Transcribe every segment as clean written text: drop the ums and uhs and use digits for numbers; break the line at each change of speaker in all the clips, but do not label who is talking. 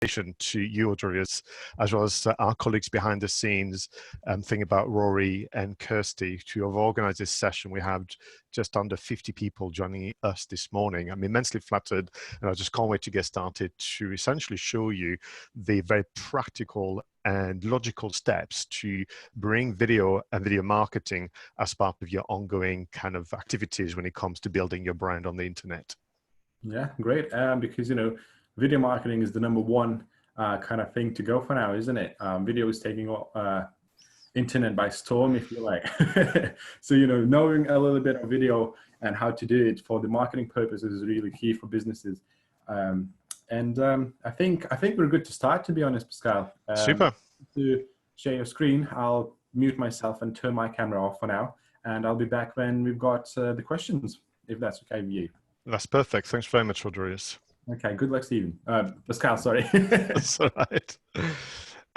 to you, Darius, as well as our colleagues behind the scenes, thinking about Rory and Kirsty, to have organized this session. We have just under 50 people joining us this morning. I'm immensely flattered, and I just can't wait to get started to essentially show you the very practical and logical steps to bring video and video marketing as part of your ongoing kind of activities when it comes to building your brand on the internet.
Yeah, great. Because, you know, video marketing is the #1 kind of thing to go for now, isn't it? Video is taking internet by storm, if you like. So, you know, knowing a little bit of video and how to do it for the marketing purposes is really key for businesses. I think we're good to start, to be honest, Pascal.
Super.
To share your screen, I'll mute myself and turn my camera off for now, and I'll be back when we've got the questions, if that's okay with you.
That's perfect. Thanks very much, Rodriguez.
Okay, good luck, Stephen. Pascal, sorry.
That's all right.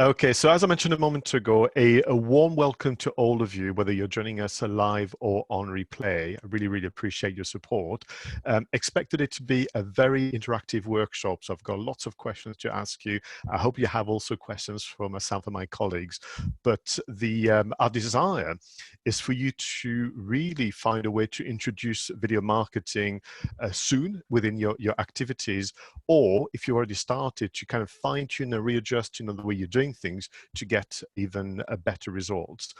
Okay, so as I mentioned a moment ago, a warm welcome to all of you, whether you're joining us live or on replay. I really, really appreciate your support. Expected it to be a very interactive workshop, so I've got lots of questions to ask you. I hope you have also questions for myself and my colleagues, but our desire is for you to really find a way to introduce video marketing soon within your activities, or if you already started, to kind of fine-tune and readjust, you know, the way you're doing things to get even better results.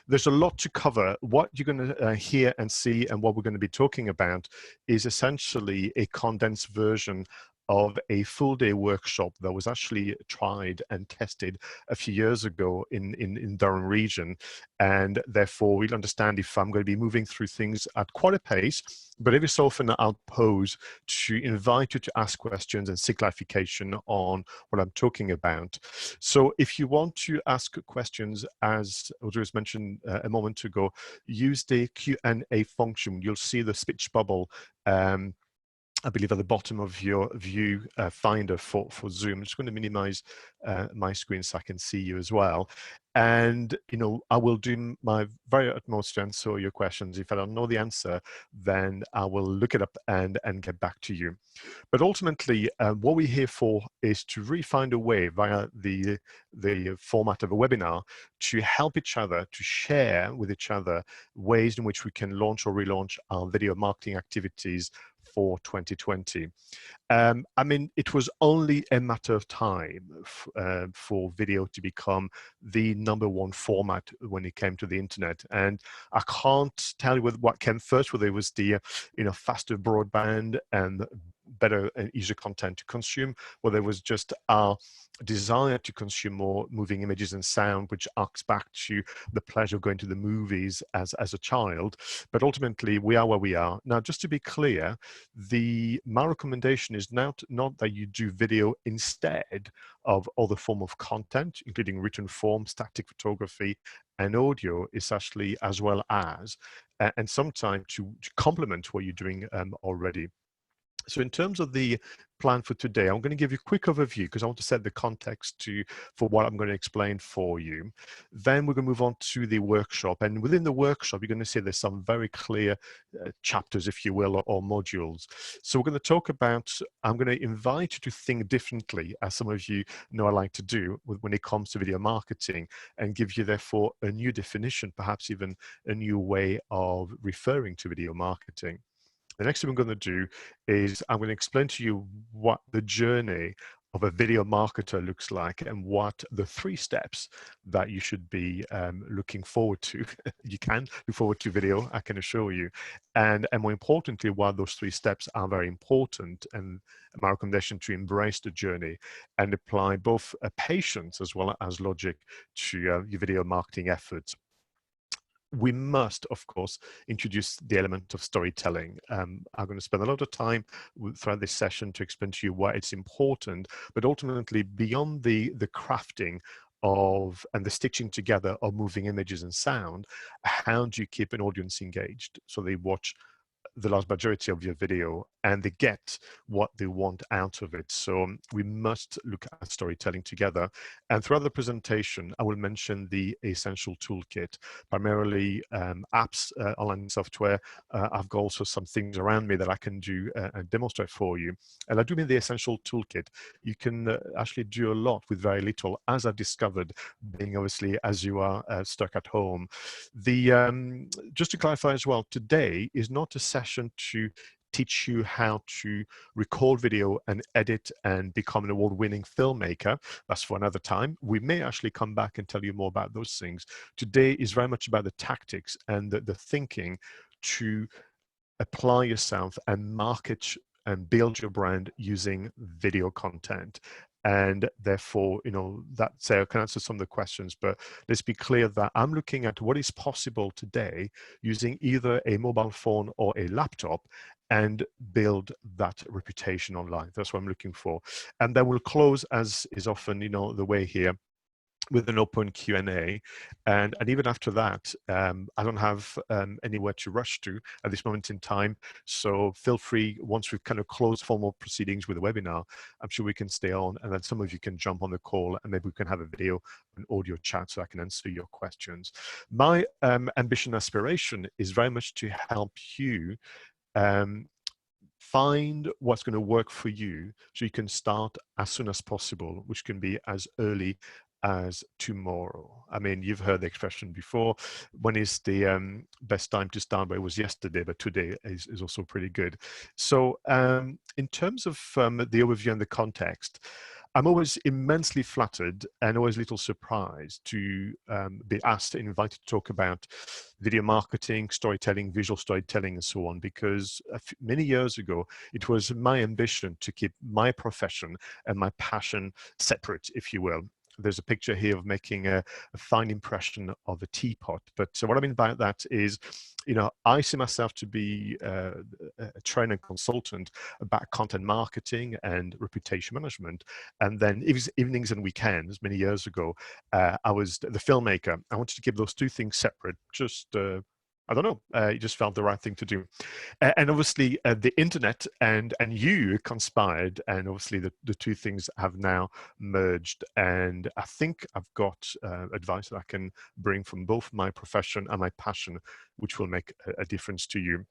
There's a lot to cover. What you're going to hear and see, and what we're going to be talking about, is essentially a condensed version of a full-day workshop that was actually tried and tested a few years ago in Durham region. And therefore, we'll understand if I'm going to be moving through things at quite a pace, but every so often I'll pause to invite you to ask questions and seek clarification on what I'm talking about. So if you want to ask questions, as Audrey mentioned a moment ago, use the Q&A function. You'll see the speech bubble I believe at the bottom of your view finder for Zoom. I'm just going to minimize my screen so I can see you as well. And, you know, I will do my very utmost to answer your questions. If I don't know the answer, then I will look it up and get back to you. But ultimately, what we're here for is to really find a way via the format of a webinar to help each other, to share with each other ways in which we can launch or relaunch our video marketing activities for 2020. I mean, it was only a matter of time for video to become the #1 format when it came to the internet. And I can't tell you what came first, whether it was the faster broadband and better and easier content to consume, whether it was just our desire to consume more moving images and sound, which arcs back to the pleasure of going to the movies as a child. But ultimately, we are where we are. Now, just to be clear, my recommendation is not that you do video instead of other form of content, including written form, static photography, and audio, is actually as well as, and sometimes to complement what you're doing already. So in terms of the plan for today, I'm going to give you a quick overview because I want to set the context for what I'm going to explain for you. Then we're going to move on to the workshop. And within the workshop, you're going to see there's some very clear chapters, if you will, or modules. So we're going to talk about, I'm going to invite you to think differently, as some of you know I like to do when it comes to video marketing, and give you therefore a new definition, perhaps even a new way of referring to video marketing. The next thing I'm going to do is I'm going to explain to you what the journey of a video marketer looks like and what the 3 steps that you should be looking forward to. You can look forward to video, I can assure you. And more importantly, why those 3 steps are very important, and my recommendation to embrace the journey and apply both patience as well as logic to your video marketing efforts. We must, of course, introduce the element of storytelling. I'm going to spend a lot of time throughout this session to explain to you why it's important, but ultimately beyond the crafting of and the stitching together of moving images and sound, how do you keep an audience engaged so they watch the large majority of your video and they get what they want out of it. So we must look at storytelling together. And throughout the presentation, I will mention the Essential Toolkit, primarily apps, online software. I've got also some things around me that I can do and demonstrate for you. And I do mean the Essential Toolkit. You can actually do a lot with very little, as I've discovered, being obviously as you are stuck at home. Just to clarify as well, today is not a session to teach you how to record video and edit and become an award-winning filmmaker. That's for another time. We may actually come back and tell you more about those things. Today is very much about the tactics and the thinking to apply yourself and market and build your brand using video content. And therefore, that I can answer some of the questions, but let's be clear that I'm looking at what is possible today using either a mobile phone or a laptop and build that reputation online. That's what I'm looking for. And then we'll close, as is often, the way here, with an open Q&A. And even after that, I don't have anywhere to rush to at this moment in time. So feel free, once we've kind of closed formal proceedings with the webinar, I'm sure we can stay on, and then some of you can jump on the call and maybe we can have a video and audio chat so I can answer your questions. My ambition, aspiration is very much to help you find what's going to work for you so you can start as soon as possible, which can be as early as tomorrow. I mean, you've heard the expression before, when is the best time to start? But it was yesterday, but today is also pretty good. So in terms of the overview and the context, I'm always immensely flattered and always a little surprised to be asked and invited to talk about video marketing, storytelling, visual storytelling, and so on, because many years ago, it was my ambition to keep my profession and my passion separate, if you will. There's a picture here of making a fine impression of a teapot. But so what I mean by that is, I see myself to be a trainer and consultant about content marketing and reputation management. And then evenings and weekends, many years ago, I was the filmmaker. I wanted to keep those two things separate, just I don't know, it just felt the right thing to do. And obviously the internet and you conspired, and obviously the two things have now merged. And I think I've got advice that I can bring from both my profession and my passion, which will make a difference to you.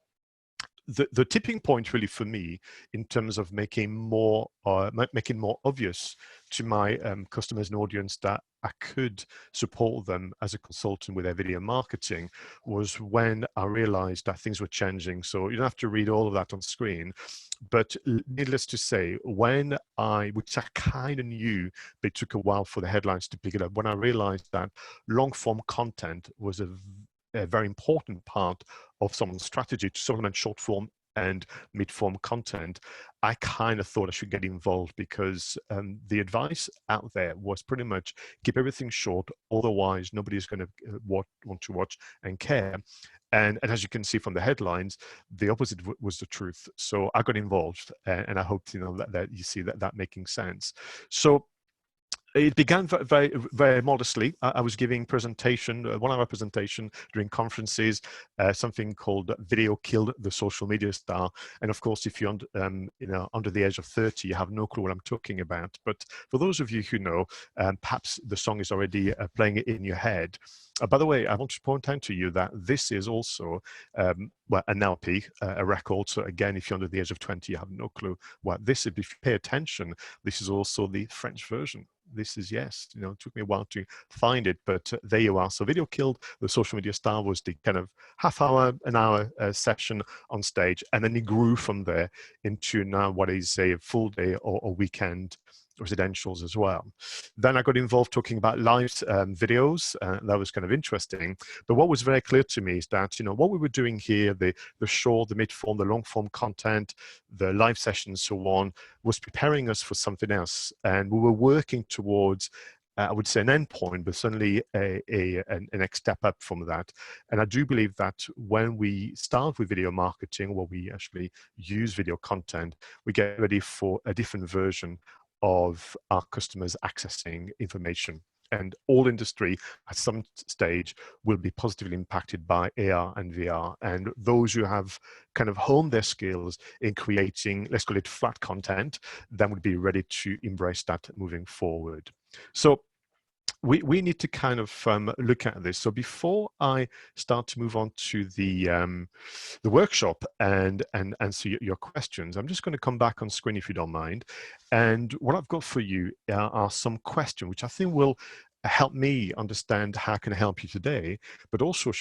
The tipping point really for me in terms of making more obvious to my customers and audience that I could support them as a consultant with their video marketing was when I realized that things were changing. So you don't have to read all of that on screen, but needless to say, which I kind of knew, but it took a while for the headlines to pick it up, when I realized that long form content was a very important part of someone's strategy to supplement short form and mid form content, I kind of thought I should get involved, because the advice out there was pretty much keep everything short, otherwise nobody's going to want to watch and care. And as you can see from the headlines, the opposite was the truth. So I got involved, and I hope that you see that making sense. So it began very, very modestly. I was giving presentation, 1 hour presentation during conferences, something called "Video Killed the Social Media Star." And of course, if you're under the age of 30, you have no clue what I'm talking about. But for those of you who know, perhaps the song is already playing in your head. By the way, I want to point out to you that this is also an LP, a record. So again, if you're under the age of 20, you have no clue what this is. But if you pay attention, this is also the French version. This is, yes, it took me a while to find it, but there you are. So Video Killed the Social Media Star was the kind of an hour session on stage, and then it grew from there into now what is a full day or weekend residentials as well. Then I got involved talking about live videos. That was kind of interesting. But what was very clear to me is that, what we were doing here, the short, the mid-form, the long-form content, the live sessions, so on, was preparing us for something else. And we were working towards, I would say, an endpoint, but certainly a next step up from that. And I do believe that when we start with video marketing, where we actually use video content, we get ready for a different version of our customers accessing information. And all industry at some stage will be positively impacted by AR and VR. And those who have kind of honed their skills in creating, let's call it flat content, then would be ready to embrace that moving forward. So we need to kind of look at this. So before I start to move on to the workshop and answer your questions, I'm just going to come back on screen if you don't mind. And what I've got for you are some questions which I think will help me understand how I can help you today, but also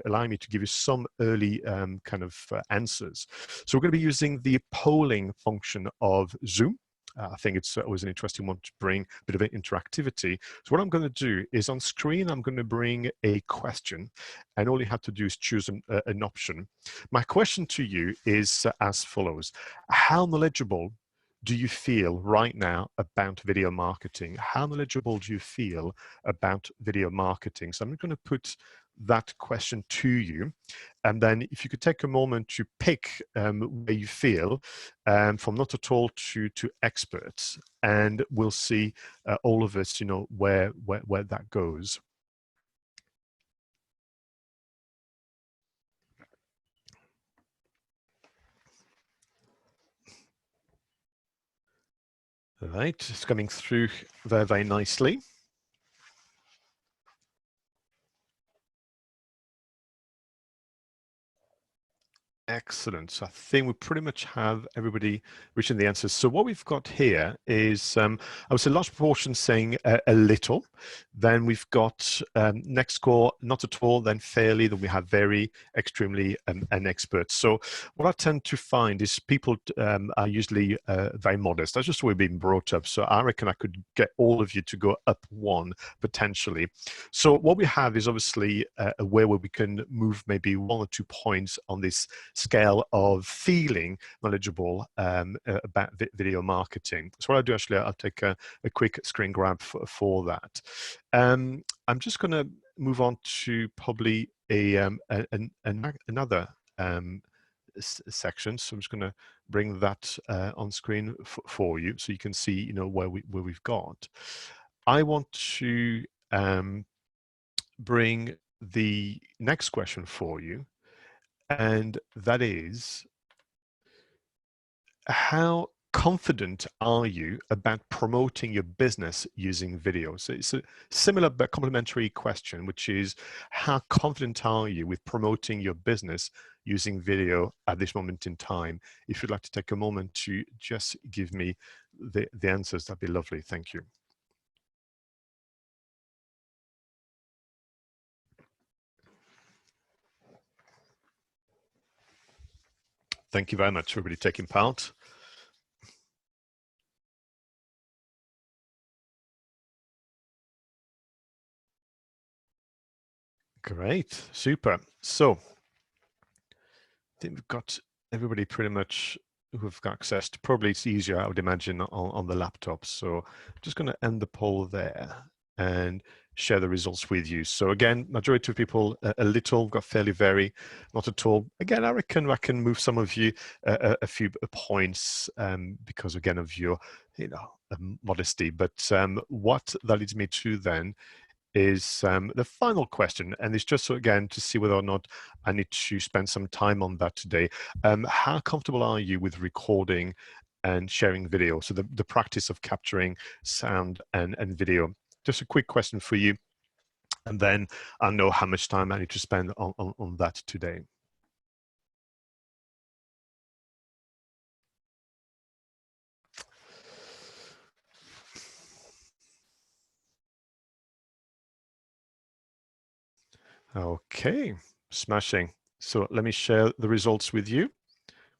allow me to give you some early kind of answers. So we're going to be using the polling function of Zoom. I think it's always an interesting one to bring a bit of interactivity. So what I'm going to do is on screen, I'm going to bring a question, and all you have to do is choose an option. My question to you is as follows. How knowledgeable do you feel right now about video marketing? How knowledgeable do you feel about video marketing? So I'm going to put that question to you. And then if you could take a moment to pick where you feel, from not at all to experts, and we'll see all of us, where that goes. All right, it's coming through very, very nicely. Excellent. So I think we pretty much have everybody reaching the answers. So what we've got here is, I would say, a large proportion saying a little. Then we've got next score, not at all, then fairly, then we have very, extremely, and expert. So what I tend to find is people are usually very modest. That's just the way we've been brought up. So I reckon I could get all of you to go up one, potentially. So what we have is obviously where we can move maybe 1 or 2 points on this scale of feeling knowledgeable about video marketing. So what I'll do, actually, I'll take a quick screen grab for that. I'm just going to move on to probably another section. So I'm just going to bring that on screen for you, so you can see, where we've got. I want to bring the next question for you. And that is, how confident are you about promoting your business using video? So it's a similar but complementary question, which is, how confident are you with promoting your business using video at this moment in time? If you'd like to take a moment to just give me the answers, that'd be lovely. Thank you. Thank you very much, everybody taking part. Great, super. So I think we've got everybody pretty much who've got access to, probably it's easier, I would imagine, on the laptop. So I'm just going to end the poll there and share the results with you. So again, majority of people a little, got fairly very, not at all. Again, I reckon I can move some of you a few points because, again, of your modesty. But what that leads me to then is the final question, and it's just, so again, to see whether or not I need to spend some time on that today. How comfortable are you with recording and sharing video? So the practice of capturing sound and video. Just a quick question for you, and then I know how much time I need to spend on that today. Okay, smashing. So let me share the results with you,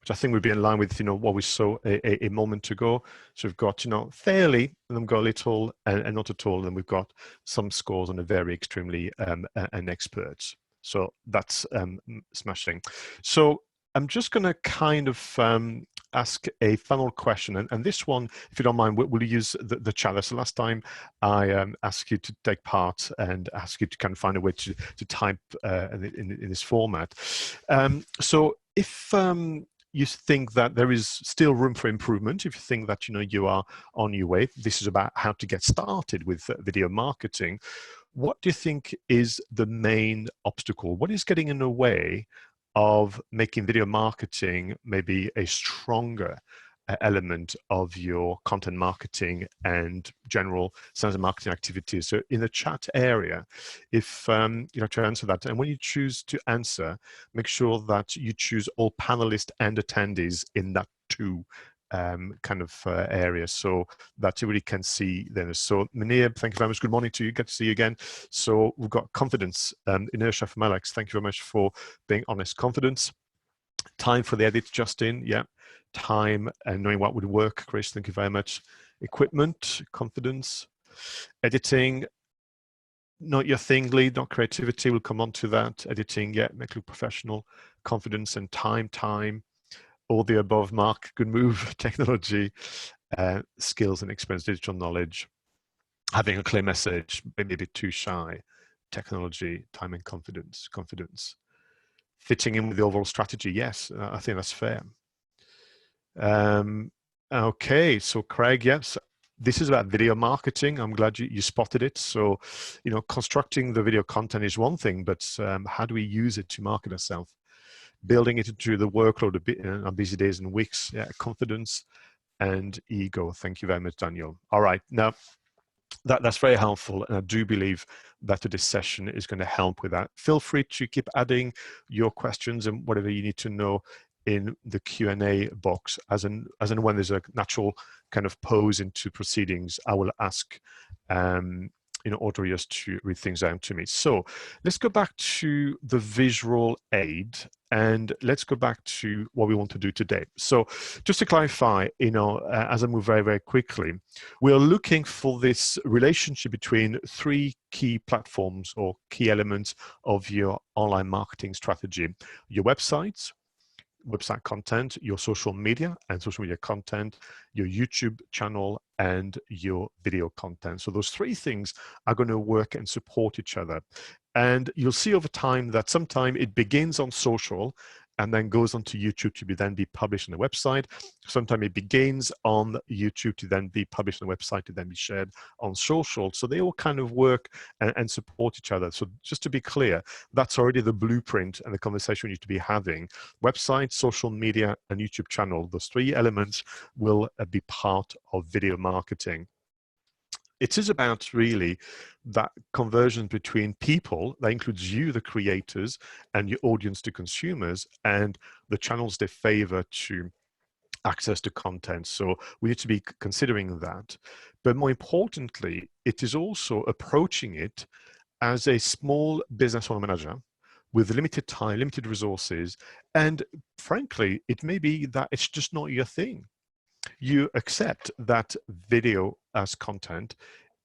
which I think would be in line with what we saw a moment ago. So we've got fairly, and then we've got a little and not at all, and then we've got some scores on a very extremely and experts. So that's smashing. So I'm just going to kind of ask a final question, and this one, if you don't mind, we'll use the chat. So last time I asked you to take part and ask you to kind of find a way to type in this format. So if you think that there is still room for improvement, if you think that you are on your way, this is about how to get started with video marketing. What do you think is the main obstacle? What is getting in the way of making video marketing maybe a stronger element of your content marketing and general sales and marketing activities? So in the chat area, if to answer that, and when you choose to answer, make sure that you choose all panelists and attendees in that two area, so that everybody can see them. So Munir, thank you very much. Good morning to you. Good to see you again. So we've got confidence. Inertia from Alex, thank you very much for being honest. Confidence. Time for the edit, Justin. Yeah. Time and knowing what would work. Chris, thank you very much. Equipment, confidence. Editing, not your thing, lead, not creativity. We'll come on to that. Editing, yeah, make it look professional. Confidence and time. All the above, Mark, good move. Technology, skills and experience, digital knowledge, having a clear message, maybe a bit too shy. Technology, time and confidence. Fitting in with the overall strategy, yes, I think that's fair. Okay, so Craig, yes, this is about video marketing. I'm glad you spotted it. So, constructing the video content is one thing, but how do we use it to market ourselves? Building it into the workload on busy days and weeks. Yeah, confidence and ego. Thank you very much, Daniel. All right, now that's very helpful, and I do believe that this session is going to help with that. Feel free to keep adding your questions and whatever you need to know in the Q&A box. As and when there's a natural kind of pose into proceedings, I will ask audience to read things out to me. So let's go back to the visual aid, and let's go back to what we want to do today. So just to clarify, as I move very, very quickly, we're looking for this relationship between three key platforms or key elements of your online marketing strategy: your website content, your social media and social media content, your YouTube channel, and your video content. So those three things are going to work and support each other. And you'll see over time that sometime it begins on social and then goes onto YouTube to then be published on the website. Sometimes it begins on YouTube to then be published on the website to then be shared on social. So they all kind of work and support each other. So just to be clear, that's already the blueprint and the conversation we need to be having. Website, social media, and YouTube channel, those three elements will be part of video marketing. It is about really that conversion between people, that includes you, the creators, and your audience to consumers, and the channels they favor to access to content. So we need to be considering that. But more importantly, it is also approaching it as a small business owner manager with limited time, limited resources, and frankly, it may be that it's just not your thing. You accept that video as content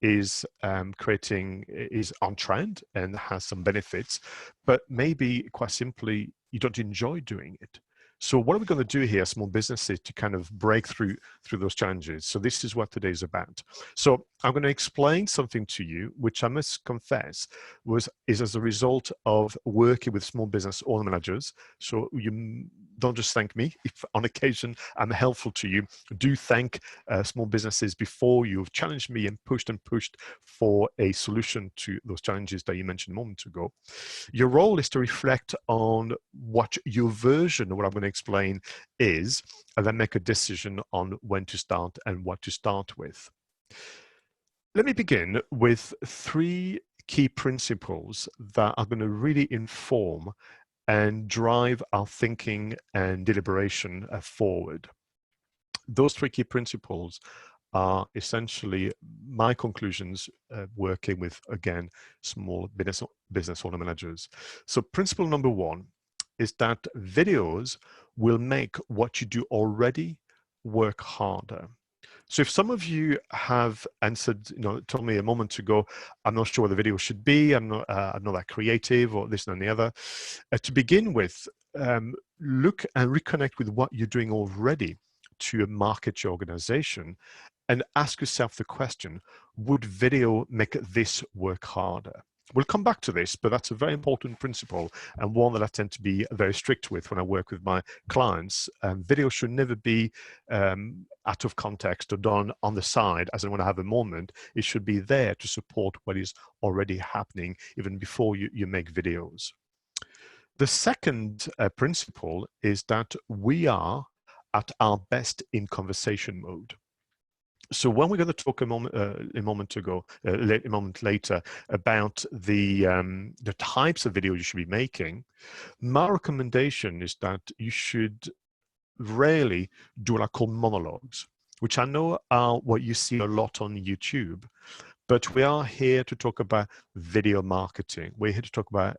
is is on trend and has some benefits, but maybe quite simply you don't enjoy doing it. So what are we going to do here, small businesses, to kind of break through those challenges? So this is what today is about. So I'm going to explain something to you, which I must confess is as a result of working with small business owner managers. So you don't just thank me. If on occasion I'm helpful to you, do thank small businesses before you've challenged me and pushed for a solution to those challenges that you mentioned a moment ago. Your role is to reflect on what your version of what I'm going to explain is, and then make a decision on when to start and what to start with. Let me begin with three key principles that are going to really inform and drive our thinking and deliberation forward. Those three key principles are essentially my conclusions working with, again, small business owner managers. So principle number one is that videos will make what you do already work harder. So if some of you have answered, told me a moment ago, I'm not sure what the video should be, I'm not that creative, or this and the other. To begin with, look and reconnect with what you're doing already to market your organization, and ask yourself the question, would video make this work harder? We'll come back to this, but that's a very important principle and one that I tend to be very strict with when I work with my clients. Video should never be out of context or done on the side as I want to have a moment. It should be there to support what is already happening even before you make videos. The second principle is that we are at our best in conversation mode. So when we're going to talk a moment later about the types of video you should be making, my recommendation is that you should rarely do what I call monologues, which I know are what you see a lot on YouTube. But we are here to talk about video marketing. We're here to talk about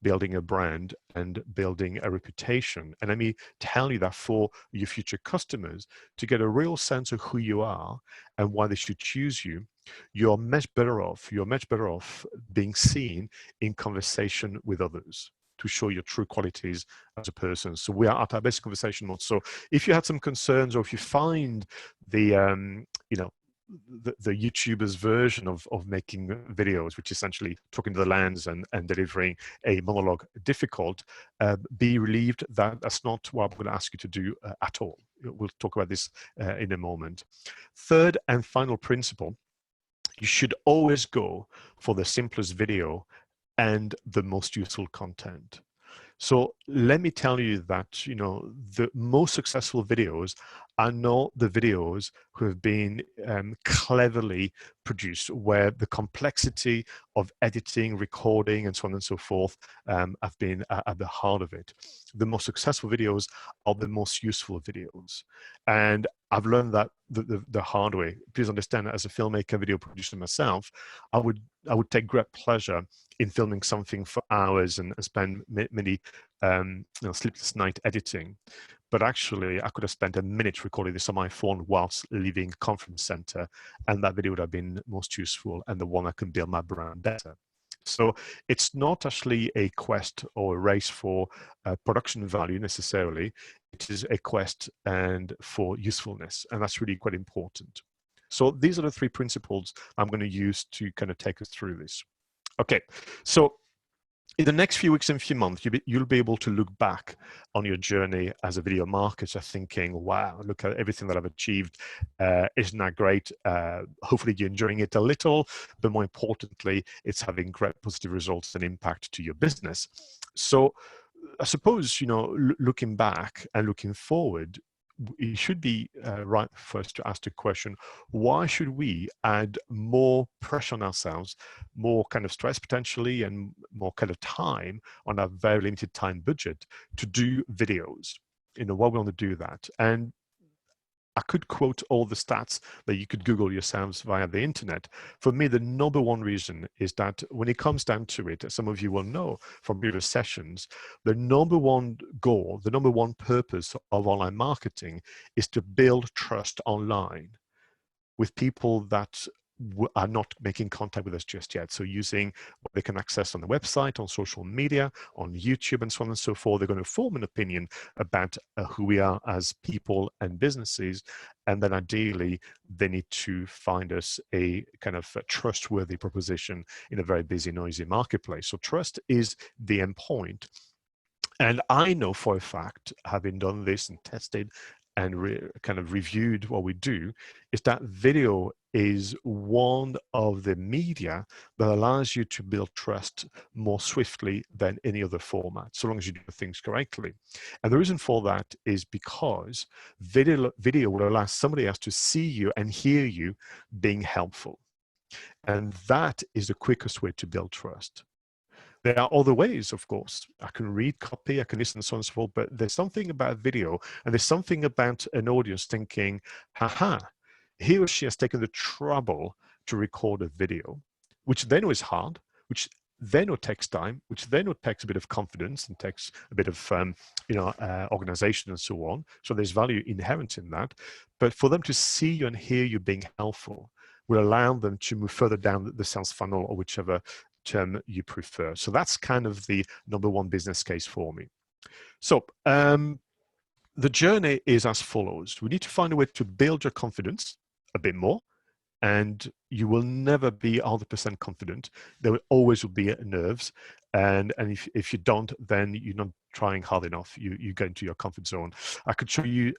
building a brand and building a reputation. And let me tell you that for your future customers, to get a real sense of who you are and why they should choose you, you're much better off being seen in conversation with others to show your true qualities as a person. So we are at our best conversation mode. So if you had some concerns, or if you find the the YouTuber's version of making videos, which is essentially talking to the lens and delivering a monologue, difficult, be relieved that that's not what I'm going to ask you to do at all. We'll talk about this in a moment. Third and final principle, you should always go for the simplest video and the most useful content. So let me tell you that, the most successful videos are not the videos who have been cleverly produced, where the complexity of editing, recording, and so on and so forth have been at the heart of it. The most successful videos are the most useful videos. And I've learned that the hard way. Please understand that as a filmmaker, video producer myself, I would take great pleasure in filming something for hours and spend many sleepless night editing. But actually, I could have spent a minute recording this on my phone whilst leaving a conference center, and that video would have been most useful and the one I can build my brand better. So it's not actually a quest or a race for production value necessarily. It is a quest and for usefulness, and that's really quite important. So these are the three principles I'm going to use to kind of take us through this. Okay, so in the next few weeks and few months, you'll be able to look back on your journey as a video marketer thinking, wow, look at everything that I've achieved. Isn't that great? Hopefully you're enjoying it a little, but more importantly, it's having great positive results and impact to your business. So I suppose, looking back and looking forward, it should be right for us to ask the question, why should we add more pressure on ourselves, more kind of stress potentially, and more kind of time on our very limited time budget to do videos? Why we want to do that? And I could quote all the stats that you could Google yourselves via the internet. For me, the number one reason is that when it comes down to it, as some of you will know from previous sessions, the number one goal, the number one purpose of online marketing is to build trust online with people that are not making contact with us just yet. So using what they can access on the website, on social media, on YouTube, and so on and so forth, they're going to form an opinion about who we are as people and businesses. And then ideally, they need to find us a kind of a trustworthy proposition in a very busy, noisy marketplace. So trust is the end point. And I know for a fact, having done this and tested and kind of reviewed what we do, is that video is one of the media that allows you to build trust more swiftly than any other format, so long as you do things correctly. And the reason for that is because video will allow somebody else to see you and hear you being helpful. And that is the quickest way to build trust. There are other ways, of course. I can read copy, I can listen, so on and so forth, but there's something about video, and there's something about an audience thinking, haha, he or she has taken the trouble to record a video, which they know is hard, which they know takes time, which they know takes a bit of confidence and takes a bit of organization and so on. So there's value inherent in that. But for them to see you and hear you being helpful will allow them to move further down the sales funnel, or whichever term you prefer. So that's kind of the number one business case for me. So the journey is as follows. We need to find a way to build your confidence a bit more and you will never be 100% confident. There will always be nerves, and if you don't, then you're not trying hard enough. You get into your comfort zone. I could show you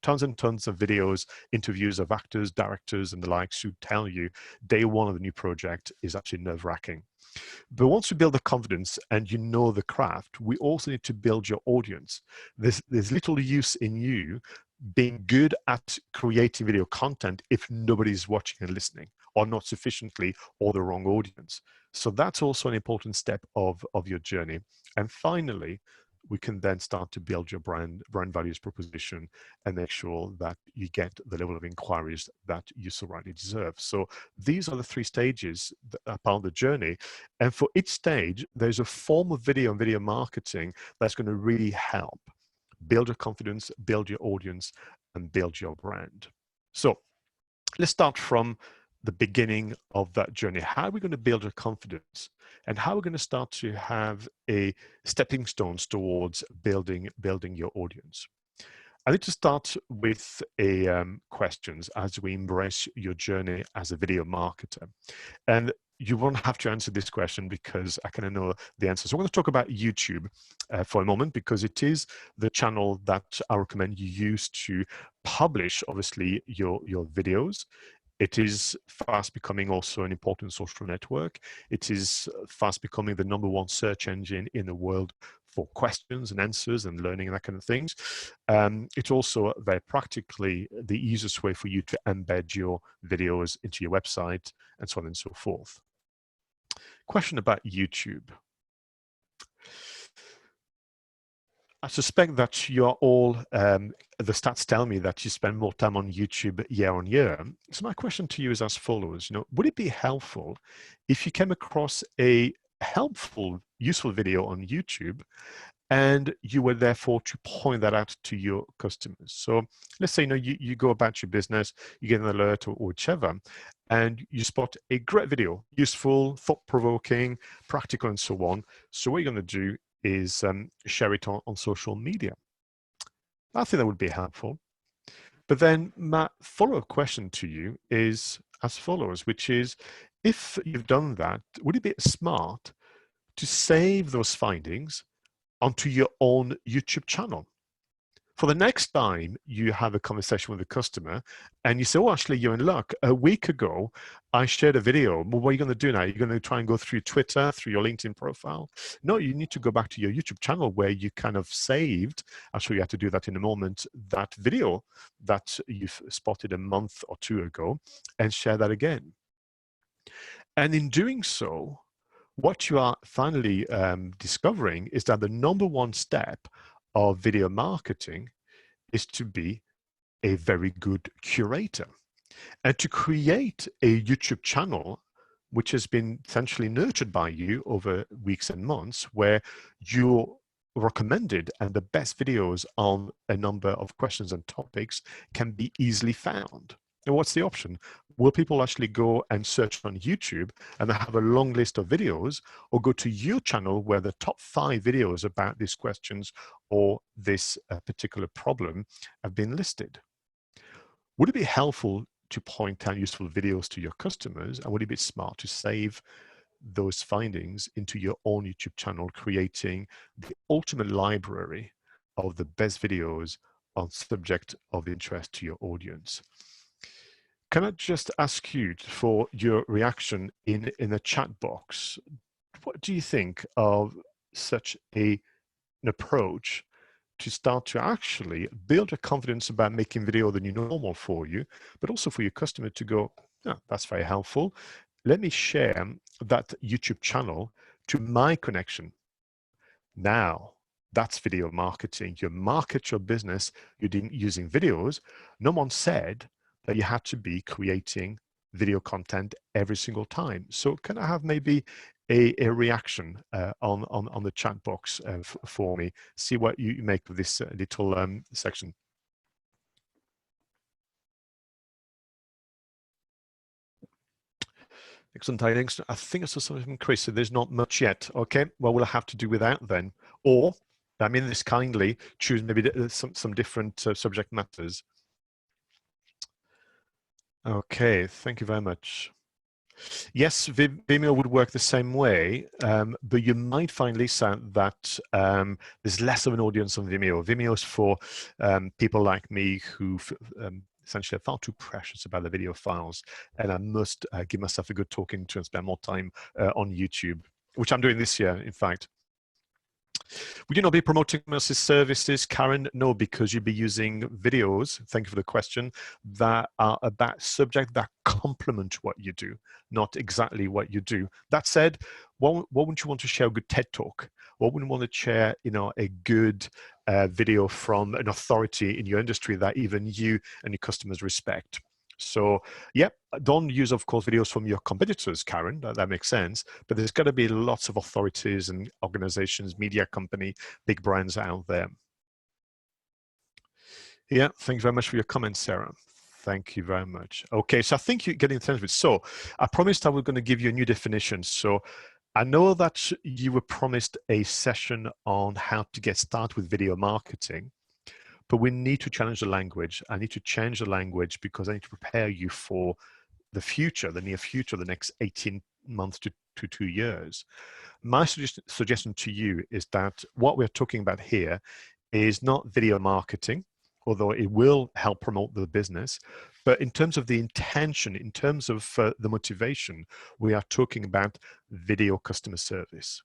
tons and tons of videos, interviews of actors, directors, and the likes who tell you day one of the new project is actually nerve-wracking. But once you build the confidence and you know the craft, we also need to build your audience. There's little use in you being good at creating video content if nobody's watching and listening, or not sufficiently, or the wrong audience. So that's also an important step of your journey. And finally, we can then start to build your brand values proposition and make sure that you get the level of inquiries that you so rightly deserve. So these are the three stages that are part of the journey. And for each stage, there's a form of video and video marketing that's going to really help build your confidence, build your audience, and build your brand. So let's start from the beginning of that journey. How are we going to build your confidence, and how are we going to start to have a stepping stones towards building your audience? I need to start with a questions as we embrace your journey as a video marketer. And you won't have to answer this question because I kind of know the answer. So I'm going to talk about YouTube for a moment, because it is the channel that I recommend you use to publish, obviously, your videos. It is fast becoming also an important social network. It is fast becoming the #1 search engine in the world for questions and answers and learning and that kind of things. It's also very practically the easiest way for you to embed your videos into your website and so on and so forth. Question about YouTube. I suspect that you are all, the stats tell me that you spend more time on YouTube year on year. So my question to you is as follows, would it be helpful if you came across a helpful, useful video on YouTube and you were therefore to point that out to your customers? So let's say, you go about your business, you get an alert or whichever, and you spot a great video, useful, thought-provoking, practical, and so on. So what you're going to do is share it on social media. I think that would be helpful. But then my follow-up question to you is as follows, which is, if you've done that, would it be smart to save those findings onto your own YouTube channel? For the next time you have a conversation with a customer and you say, oh, actually, you're in luck. A week ago, I shared a video. Well, what are you going to do now? You're going to try and go through Twitter, through your LinkedIn profile? No, you need to go back to your YouTube channel where you kind of saved, I'll show you how to do that in a moment, that video that you've spotted a month or two ago, and share that again. And in doing so, what you are finally discovering is that the #1 step of video marketing is to be a very good curator and to create a YouTube channel which has been essentially nurtured by you over weeks and months, where you're recommended and the best videos on a number of questions and topics can be easily found. And what's the option? Will people actually go and search on YouTube and have a long list of videos, or go to your channel where the top 5 videos about these questions or this particular problem have been listed? Would it be helpful to point out useful videos to your customers, and would it be smart to save those findings into your own YouTube channel, creating the ultimate library of the best videos on subject of interest to your audience? Can I just ask you for your reaction in the chat box? What do you think of such an approach to start to actually build a confidence about making video the new normal for you, but also for your customer to go, oh, that's very helpful. Let me share that YouTube channel to my connection. Now, that's video marketing. You market your business using videos. No one said that you had to be creating video content every single time. So can I have maybe a reaction on the chat box for me? See what you make of this little section. Excellent, I think I saw something from Chris, so there's not much yet. Okay, well, we'll have to do without then. Or, I mean this kindly, choose maybe some different subject matters. Okay, thank you very much. Yes, Vimeo would work the same way, but you might find, Lisa, that there's less of an audience on Vimeo. Vimeo is for people like me who essentially are far too precious about the video files, and I must give myself a good talking to and spend more time on YouTube, which I'm doing this year, in fact. Would you not be promoting Mercy's services, Karen? No, because you'd be using videos, thank you for the question, that are about subject that complement what you do, not exactly what you do. That said, what wouldn't you want to share a good TED Talk? What wouldn't want to share, a good video from an authority in your industry that even you and your customers respect? So, yep, don't use, of course, videos from your competitors, Karen. That makes sense. But there's got to be lots of authorities and organizations, media company, big brands out there. Yeah, thank you very much for your comments, Sarah. Thank you very much. Okay, so I think you're getting the of it. So I promised I was going to give you a new definition. So I know that you were promised a session on how to get started with video marketing, but we need to challenge the language. I need to change the language because I need to prepare you for the future, the near future, the next 18 months to 2 years. My suggestion to you is that what we're talking about here is not video marketing, although it will help promote the business. But in terms of the intention, in terms of the motivation, we are talking about video customer service.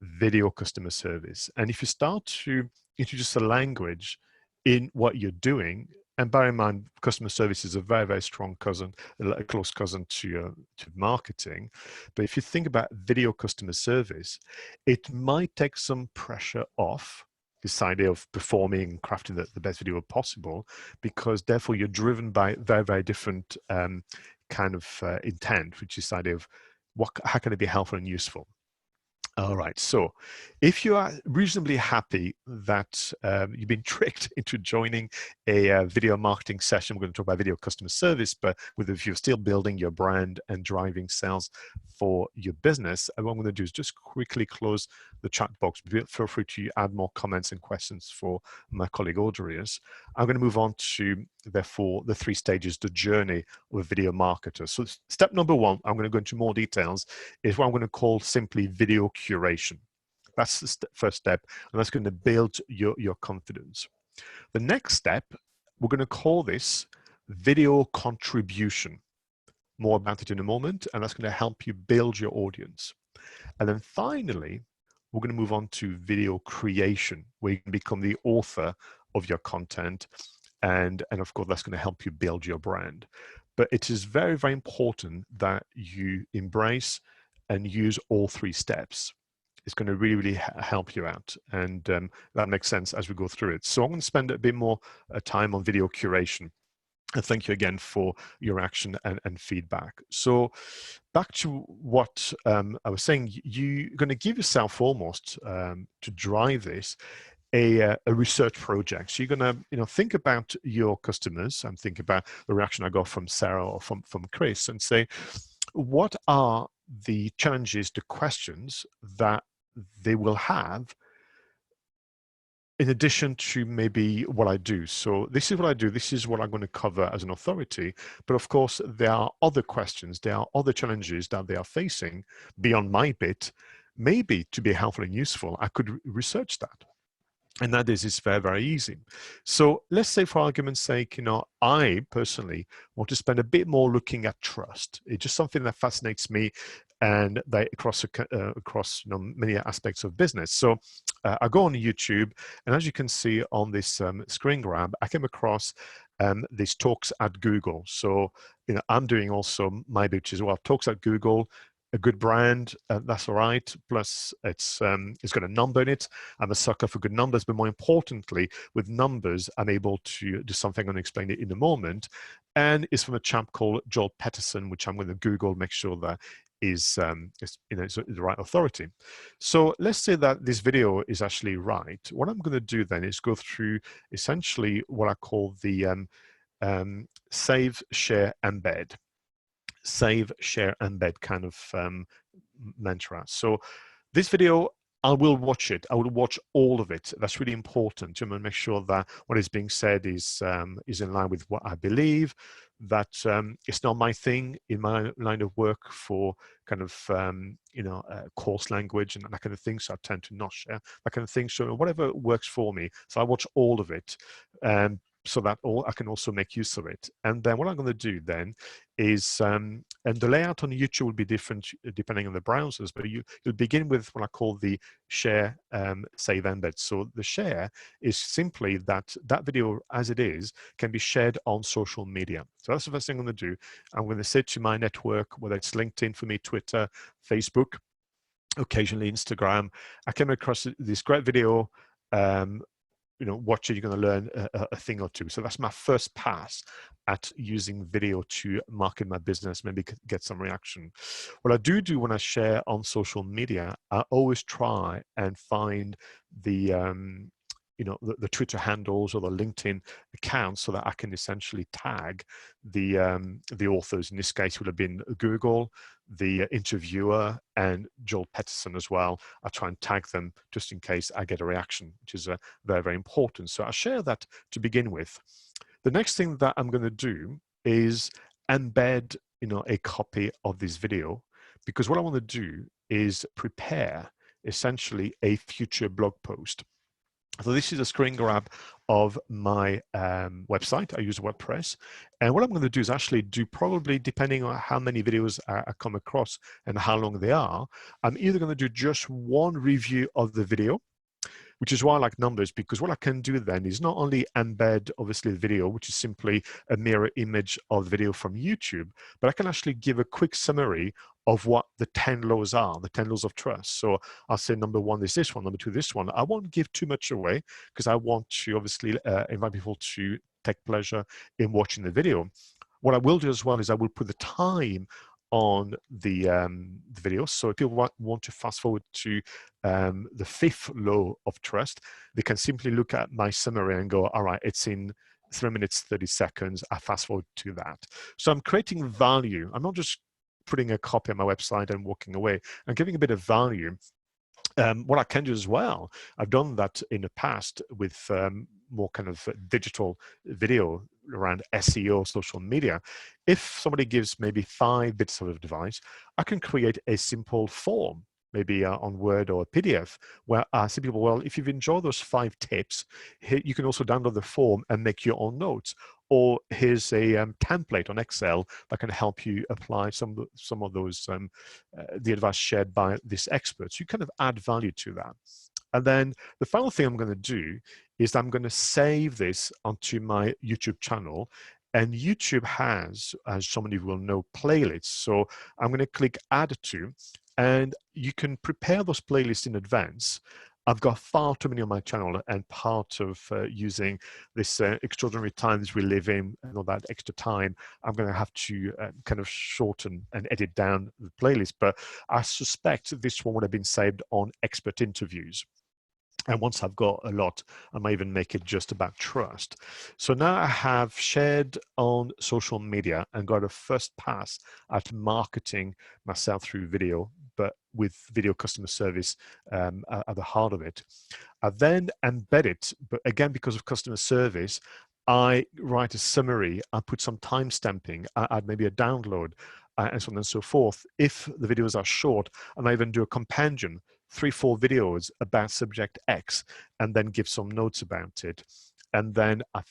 Video customer service. And if you start to introduce a language in what you're doing, and bear in mind, customer service is a very, very strong cousin, a close cousin to marketing. But if you think about video customer service, it might take some pressure off this idea of performing and crafting the best video possible, because therefore you're driven by very, very different kind of intent, which is the idea of how can it be helpful and useful. All right. So if you are reasonably happy that you've been tricked into joining a video marketing session, we're going to talk about video customer service, but if you're still building your brand and driving sales for your business, and what I'm going to do is just quickly close the chat box. Feel free to add more comments and questions for my colleague Audrey's. I'm going to move on to, therefore, the 3 stages, the journey of a video marketer. So step number 1, I'm going to go into more details, is what I'm going to call simply video curation. That's the first step, and that's going to build your confidence. The next step, we're going to call this video contribution. More about it in a moment, and that's going to help you build your audience. And then finally, we're going to move on to video creation, where you can become the author of your content. And of course, that's going to help you build your brand. But it is very, very important that you embrace and use all 3 steps. It's going to really, really help you out. And that makes sense as we go through it. So I'm going to spend a bit more time on video curation. And thank you again for your action and feedback. So back to what I was saying, you're going to give yourself almost to drive this a research project. So you're going to think about your customers and think about the reaction I got from Sarah or from Chris, and say, what are the challenges, the questions that they will have in addition to maybe what I do. So this is what I do, this is what I'm going to cover as an authority. But of course, there are other questions, there are other challenges that they are facing beyond my bit. Maybe to be helpful and useful, I could research that. And that is very, very easy. So let's say, for argument's sake, I personally want to spend a bit more looking at trust. It's just something that fascinates me, and that across many aspects of business. So I go on YouTube, and as you can see on this screen grab, I came across these talks at Google. So I'm doing also my bit as well. Talks at Google. A good brand, that's all right. Plus, it's got a number in it. I'm a sucker for good numbers, but more importantly, with numbers, I'm able to do something. I'm going to explain it in a moment. And it's from a chap called Joel Peterson, which I'm going to Google, make sure that is the right authority. So let's say that this video is actually right. What I'm going to do then is go through essentially what I call the save, share, embed. Save, share, embed kind of mantra. So this video I will watch it. I will watch all of it. That's really important. You want to make sure that what is being said is in line with what I believe. That it's not my thing in my line of work for kind of coarse language and that kind of thing. So I tend to not share that kind of thing. So whatever works for me. So I watch all of it. So that I can also make use of it. And then what I'm going to do then is, and the layout on YouTube will be different depending on the browsers, but you'll begin with what I call the share, save, embed. So the share is simply that video as it is can be shared on social media. So that's the first thing I'm going to do. I'm going to say to my network, whether it's LinkedIn for me, Twitter, Facebook, occasionally Instagram, I came across this great video. Watch it, you're going to learn a thing or two. So that's my first pass at using video to market my business, maybe get some reaction. What I do when I share on social media, I always try and find the the Twitter handles or the LinkedIn accounts so that I can essentially tag the authors. In this case, it would have been Google, the interviewer, and Joel Peterson as well. I try and tag them just in case I get a reaction, which is very, very important. So I share that to begin with. The next thing that I'm going to do is embed, a copy of this video, because what I want to do is prepare essentially a future blog post. So this is a screen grab of my website. I use WordPress. And what I'm going to do is actually do, probably depending on how many videos I come across and how long they are, I'm either going to do just one review of the video, which is why I like numbers, because what I can do then is not only embed, obviously, the video, which is simply a mirror image of the video from YouTube, but I can actually give a quick summary of what the 10 laws are, the 10 laws of trust. So I'll say number one is this one, number two, this one. I won't give too much away because I want to obviously invite people to take pleasure in watching the video. What I will do as well is I will put the time on the video. So if people want to fast forward to the fifth law of trust, they can simply look at my summary and go, all right, it's in 3 minutes, 30 seconds. I fast forward to that. So I'm creating value. I'm not just putting a copy on my website and walking away. I'm giving a bit of value. What I can do as well, I've done that in the past with more kind of digital video around SEO, social media. If somebody gives maybe 5 bits of advice, I can create a simple form, maybe on Word or a PDF, where I say people, well, if you've enjoyed those 5 tips, you can also download the form and make your own notes. Or here's a template on Excel that can help you apply some of those, the advice shared by this expert. So you kind of add value to that. And then the final thing I'm going to do is I'm going to save this onto my YouTube channel. And YouTube has, as some of you will know, playlists. So I'm going to click Add To, and you can prepare those playlists in advance. I've got far too many on my channel, and part of using this extraordinary times we live in and all that extra time, I'm going to have to kind of shorten and edit down the playlist. But I suspect this one would have been saved on expert interviews. And once I've got a lot, I might even make it just about trust. So now I have shared on social media and got a first pass at marketing myself through video, but with video customer service at the heart of it. I then embed it, but again, because of customer service, I write a summary, I put some time stamping, I add maybe a download, and so on and so forth. If the videos are short, I might even do a compendium, 3-4 videos about subject X, and then give some notes about it. And then I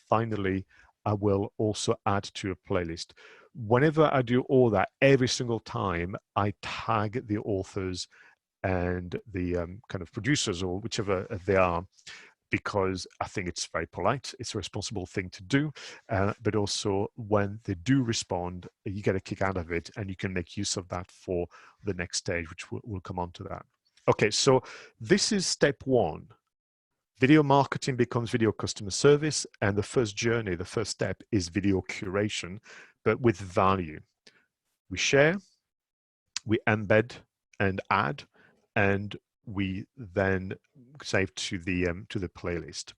will also add to a playlist. Whenever I do all that, every single time I tag the authors and the kind of producers, or whichever they are, because I think it's very polite. It's a responsible thing to do. But also when they do respond, you get a kick out of it, and you can make use of that for the next stage, which we'll come on to that. Okay, so this is step 1. Video marketing becomes video customer service. And the first journey, the first step is video curation, but with value. We share, we embed and add, and we then save to the playlist.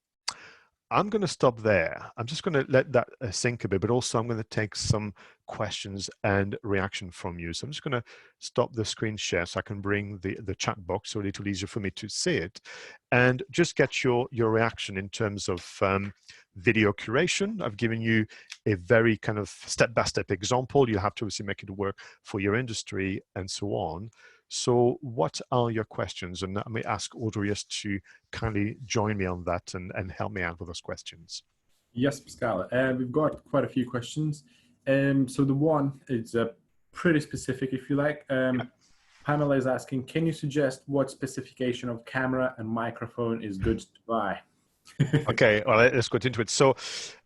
I'm going to stop there. I'm just going to let that sink a bit, but also I'm going to take some questions and reaction from you. So I'm just going to stop the screen share so I can bring the chat box so a little easier for me to see it, and just get your reaction in terms of video curation. I've given you a very kind of step-by-step example. You have to obviously make it work for your industry and so on. So what are your questions? And let me ask Audrey's to kindly join me on that and help me out with those questions.
Yes, Pascal. We've got quite a few questions. So the one is pretty specific, if you like. Pamela is asking, can you suggest what specification of camera and microphone is good to buy?
Okay, well, let's get into it. So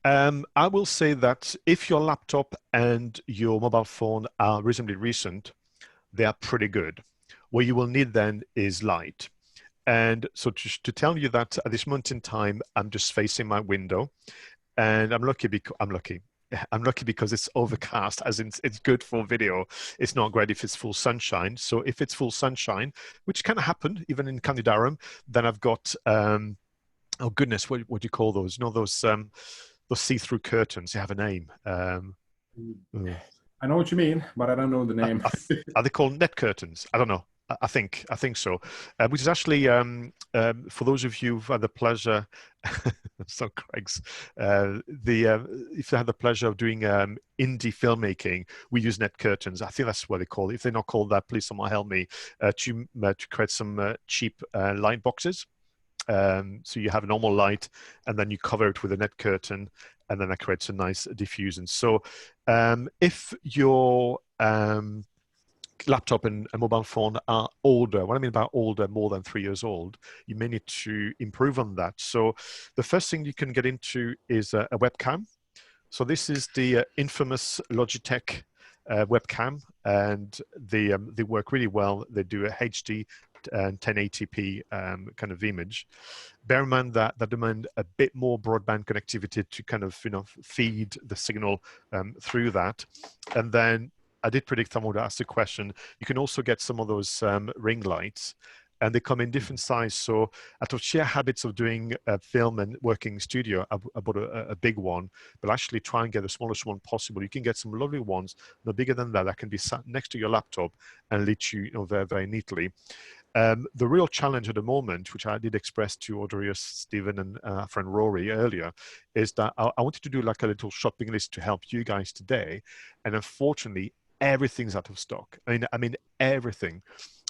I will say that if your laptop and your mobile phone are reasonably recent, they are pretty good. What you will need then is light. And so to tell you that at this moment in time, I'm just facing my window, and I'm lucky because it's overcast, as in it's good for video. It's not great if it's full sunshine. So if it's full sunshine, which can happen even in County Durham, then I've got oh goodness, what do you call those? You know, those see-through curtains. They have a name.
I know what you mean, but I don't know the name.
Are they called net curtains? I don't know. I think so. Which is actually for those of you who've had the pleasure, so Craig's, if they had the pleasure of doing indie filmmaking, we use net curtains. I think that's what they call it. If they're not called that, please someone help me to create some cheap light boxes. So you have a normal light, and then you cover it with a net curtain, and then that creates a nice diffusion. So if your laptop and mobile phone are older, what I mean by older, more than 3 years old, you may need to improve on that. So the first thing you can get into is a webcam. So this is the infamous Logitech webcam, and they work really well. They do a HD and 1080p kind of image. Bear in mind that they demand a bit more broadband connectivity to kind of feed the signal through that. And then I did predict someone would ask the question. You can also get some of those ring lights, and they come in different size. So out of sheer habits of doing film and working studio, I bought a big one, but actually try and get the smallest one possible. You can get some lovely ones, no bigger than that can be sat next to your laptop and lit you, very, very neatly. The real challenge at the moment, which I did express to Audrey, Stephen, and friend Rory earlier, is that I wanted to do like a little shopping list to help you guys today. And unfortunately, everything's out of stock. I mean everything.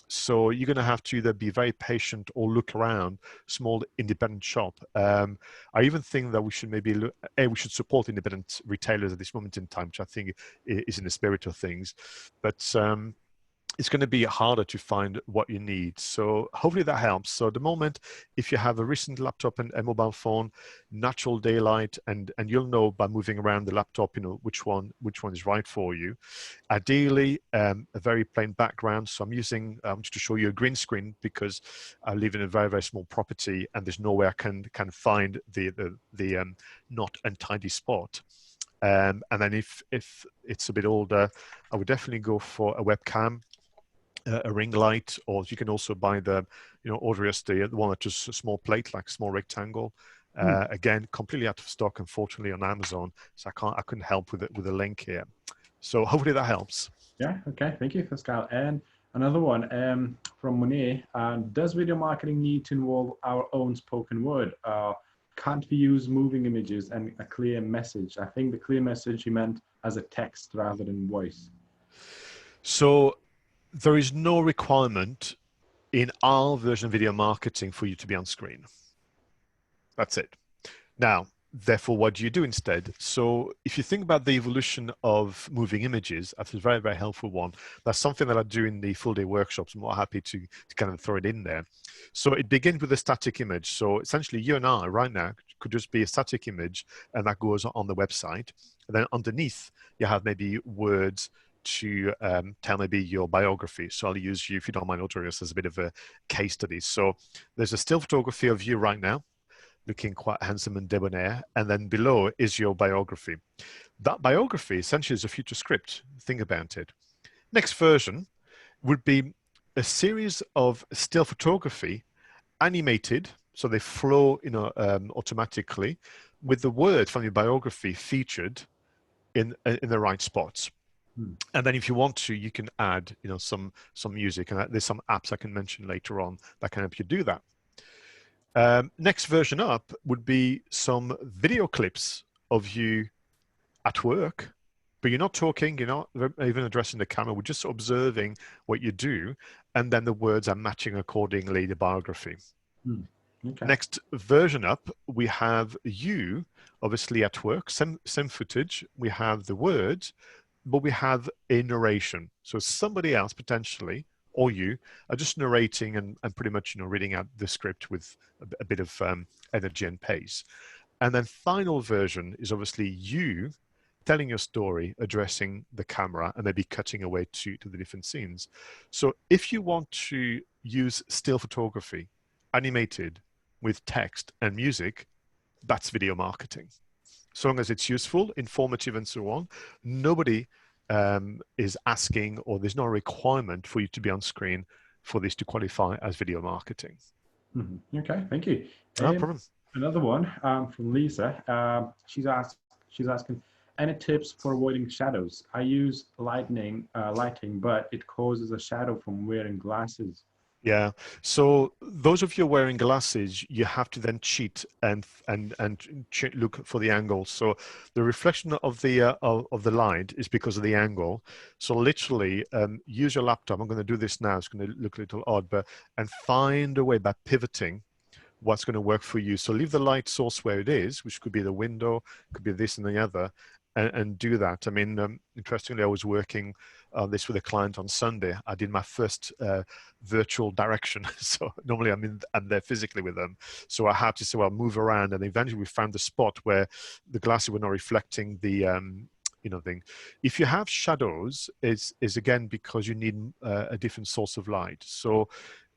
So you're going to have to either be very patient or look around small independent shop. I even think that we should maybe we should support independent retailers at this moment in time, which I think is in the spirit of things. But it's going to be harder to find what you need. So hopefully that helps. So at the moment, if you have a recent laptop and a mobile phone, natural daylight, and you'll know by moving around the laptop, which one is right for you. Ideally, a very plain background. So I'm using just to show you a green screen because I live in a very, very small property and there's nowhere I can find the not untidy spot. And then if it's a bit older, I would definitely go for a webcam, a ring light, or you can also buy the, Audrey's the one that's just a small plate, like a small rectangle. Again, completely out of stock, unfortunately, on Amazon. So I couldn't help with it with a link here. So hopefully that helps.
Yeah. Okay. Thank you, Pascal. And another one from Monet. Does video marketing need to involve our own spoken word? Can't we use moving images and a clear message? I think the clear message he meant as a text rather than voice.
So there is no requirement in our version of video marketing for you to be on screen. That's it. Now, therefore, what do you do instead? So if you think about the evolution of moving images, that's a very, very helpful one. That's something that I do in the full day workshops. I'm more happy to kind of throw it in there. So it begins with a static image. So essentially you and I right now could just be a static image, and that goes on the website. And then underneath you have maybe words to tell maybe your biography. So I'll use you, if you don't mind, Audrey, as a bit of a case study. So there's a still photography of you right now, looking quite handsome and debonair, and then below is your biography. That biography essentially is a future script. Think about it. Next version would be a series of still photography, animated so they flow, automatically with the word from your biography featured in the right spots.
Hmm.
And then if you want to, you can add, some music, and there's some apps I can mention later on that can help you do that. Next version up would be some video clips of you at work, but you're not talking, you're not even addressing the camera. We're just observing what you do, and then the words are matching accordingly the biography.
Hmm. Okay.
Next version up, we have you, obviously at work, same footage. We have the words, but we have a narration. So somebody else potentially, or you, are just narrating and pretty much, reading out the script with a bit of energy and pace. And then final version is obviously you telling your story, addressing the camera, and maybe cutting away to the different scenes. So if you want to use still photography, animated, with text and music, that's video marketing. So long as it's useful, informative, and so on, nobody is asking, or there's no requirement for you to be on screen for this to qualify as video marketing.
Mm-hmm. Okay, thank you.
No problem.
Another one from Lisa. She's asking, any tips for avoiding shadows? I use lighting, but it causes a shadow from wearing glasses.
Yeah. So those of you wearing glasses, you have to then cheat and look for the angle. So the reflection of the light is because of the angle. So literally, use your laptop. I'm going to do this now. It's going to look a little odd, and find a way by pivoting what's going to work for you. So leave the light source where it is, which could be the window, could be this and the other, and do that. I mean, interestingly, I was working this with a client on Sunday. I did my first virtual direction. So normally I'm there physically with them. So I had to say, well, move around, and eventually we found the spot where the glasses were not reflecting the thing. If you have shadows, is again because you need a different source of light. So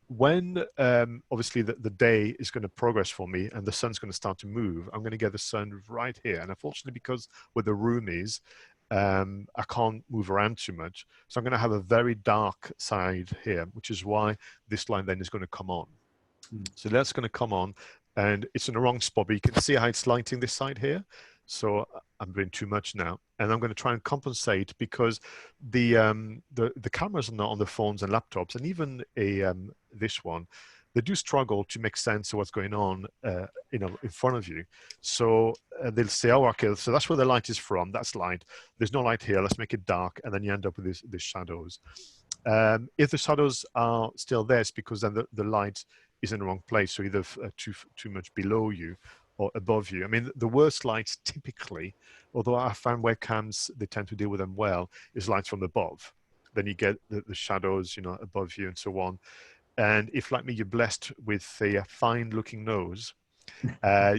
when obviously the day is going to progress for me and the sun's going to start to move, I'm going to get the sun right here. And unfortunately, because where the room is, I can't move around too much. So I'm going to have a very dark side here, which is why this line then is going to come on. So that's going to come on, and it's in the wrong spot, but you can see how it's lighting this side here. So I'm doing too much now, and I'm going to try and compensate because the cameras are not on the phones and laptops, and even this one, they do struggle to make sense of what's going on, in front of you. So they'll say, "Oh, okay, so that's where the light is from. That's light. There's no light here. Let's make it dark," and then you end up with these shadows. If the shadows are still there, it's because then the light is in the wrong place, so either too much below you or above you. I mean, the worst lights typically, although I found webcams, they tend to deal with them well, is lights from above. Then you get the shadows, above you and so on. And if, like me, you're blessed with a fine-looking nose,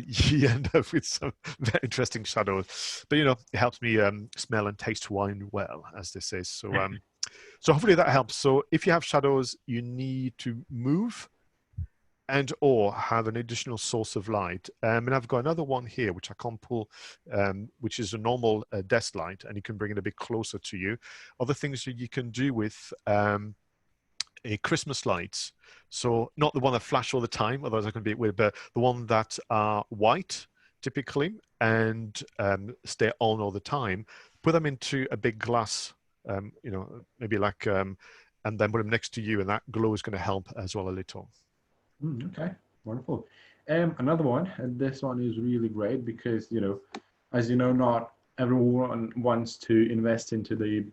you end up with some very interesting shadows. But, it helps me smell and taste wine well, as they say. So hopefully that helps. So if you have shadows, you need to move and or have an additional source of light. And I've got another one here, which I can't pull, which is a normal desk light, and you can bring it a bit closer to you. Other things that you can do with a Christmas lights. So not the one that flash all the time, otherwise I can be weird, but the one that are white typically and stay on all the time. Put them into a big glass, maybe like, and then put them next to you, and that glow is going to help as well a little.
Okay, wonderful. Another one, and this one is really great because, as you know, not everyone wants to invest into the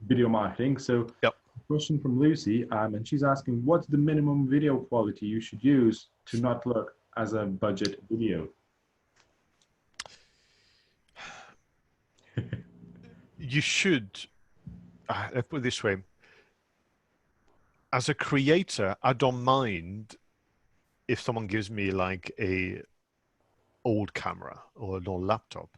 video marketing. So,
Yep.
question from Lucy, and she's asking, what's the minimum video quality you should use to not look as a budget video?
You should, let's put it this way. As a creator, I don't mind if someone gives me like a old camera or an old laptop,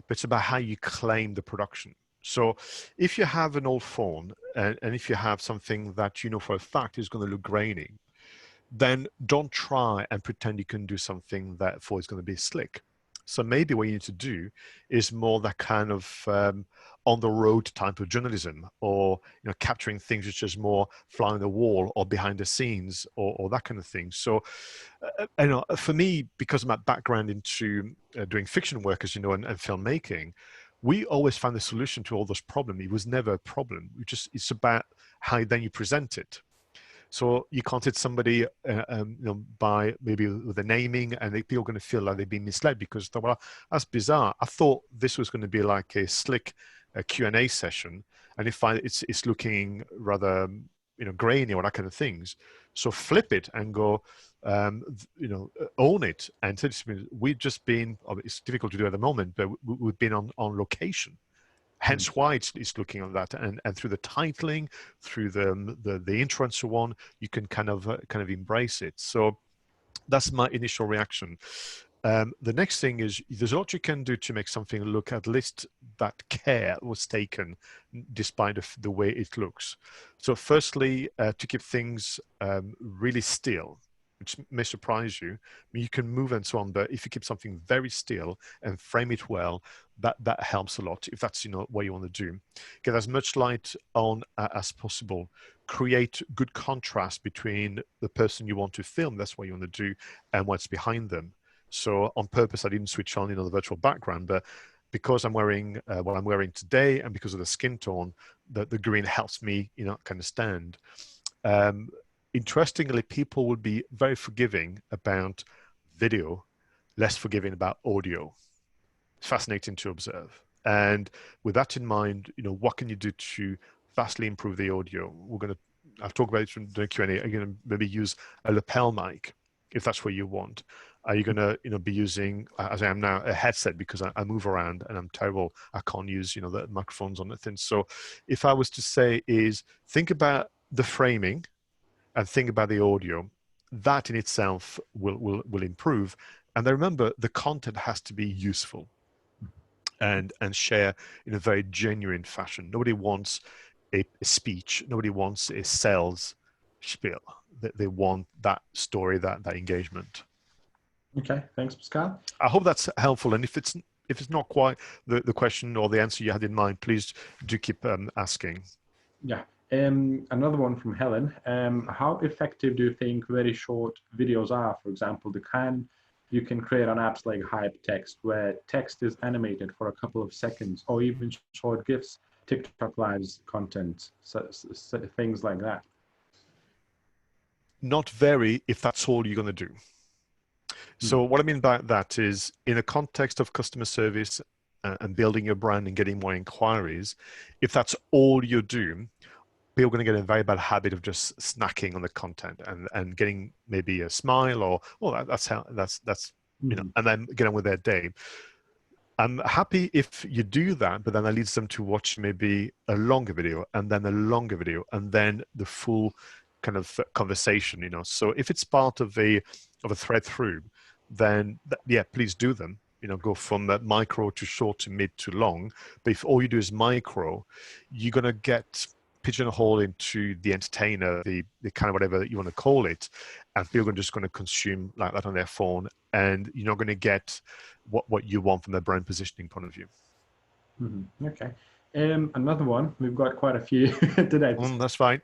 but it's about how you claim the production. So if you have an old phone and if you have something that you know for a fact is going to look grainy, then don't try and pretend you can do something that for is going to be slick. So maybe what you need to do is more that kind of on the road type of journalism, or capturing things which is more fly on the wall or behind the scenes, or that kind of thing. So for me, because of my background into doing fiction work, as you know, and filmmaking, we always found the solution to all those problems. It was never a problem. It's about how then you present it. So you contact somebody, by maybe with a naming, and people are going to feel like they've been misled because they thought, well, that's bizarre. I thought this was going to be like a slick Q&A session, and it's looking rather, grainy or that kind of things. So flip it and go, own it. And we've just been. It's difficult to do at the moment, but we've been on location. Hence why it's looking at that, and through the titling, through the intro and so on, you can kind of embrace it. So that's my initial reaction. The next thing is there's a lot you can do to make something look, at least that care was taken despite the way it looks. So firstly, to keep things really still, which may surprise you. I mean, you can move and so on, but if you keep something very still and frame it well, that helps a lot, if that's what you want to do. Get as much light on as possible. Create good contrast between the person you want to film, that's what you want to do, and what's behind them. So on purpose, I didn't switch on the virtual background, but because I'm wearing what I'm wearing today, and because of the skin tone, the green helps me kind of stand. Interestingly, people would be very forgiving about video, less forgiving about audio. It's fascinating to observe. And with that in mind, what can you do to vastly improve the audio? I'll talk about it from the Q&A. Are you going to maybe use a lapel mic if that's what you want? Are you going to, be using, as I am now, a headset because I move around and I'm terrible. I can't use, the microphones on the thing. So if I was to say is think about the framing and think about the audio, that in itself will improve. And then remember, the content has to be useful and share in a very genuine fashion. Nobody wants a speech. Nobody wants a sales spiel. They want that story, that engagement.
Okay, thanks, Pascal.
I hope that's helpful. And if it's not quite the question or the answer you had in mind, please do keep asking.
Yeah. Another one from Helen. How effective do you think very short videos are? For example, you can create on apps like Hypertext, where text is animated for a couple of seconds, or even short GIFs, TikTok Lives content, so things like that.
Not very, if that's all you're going to do. So what I mean by that is, in a context of customer service and building your brand and getting more inquiries, if that's all you do, people are going to get a very bad habit of just snacking on the content and getting maybe a smile or, well, that's and then get on with their day. I'm happy if you do that, but then that leads them to watch maybe a longer video and then a longer video and then the full kind of conversation, So if it's part of a thread through, then yeah, please do them. Go from micro to short to mid to long. But if all you do is micro, you're going to get pigeonholed into the entertainer, the kind of whatever you want to call it, and people are just going to consume like that on their phone, and you're not going to get what you want from the brand positioning point of view.
Okay. Another one. We've got quite a few today.
That's fine.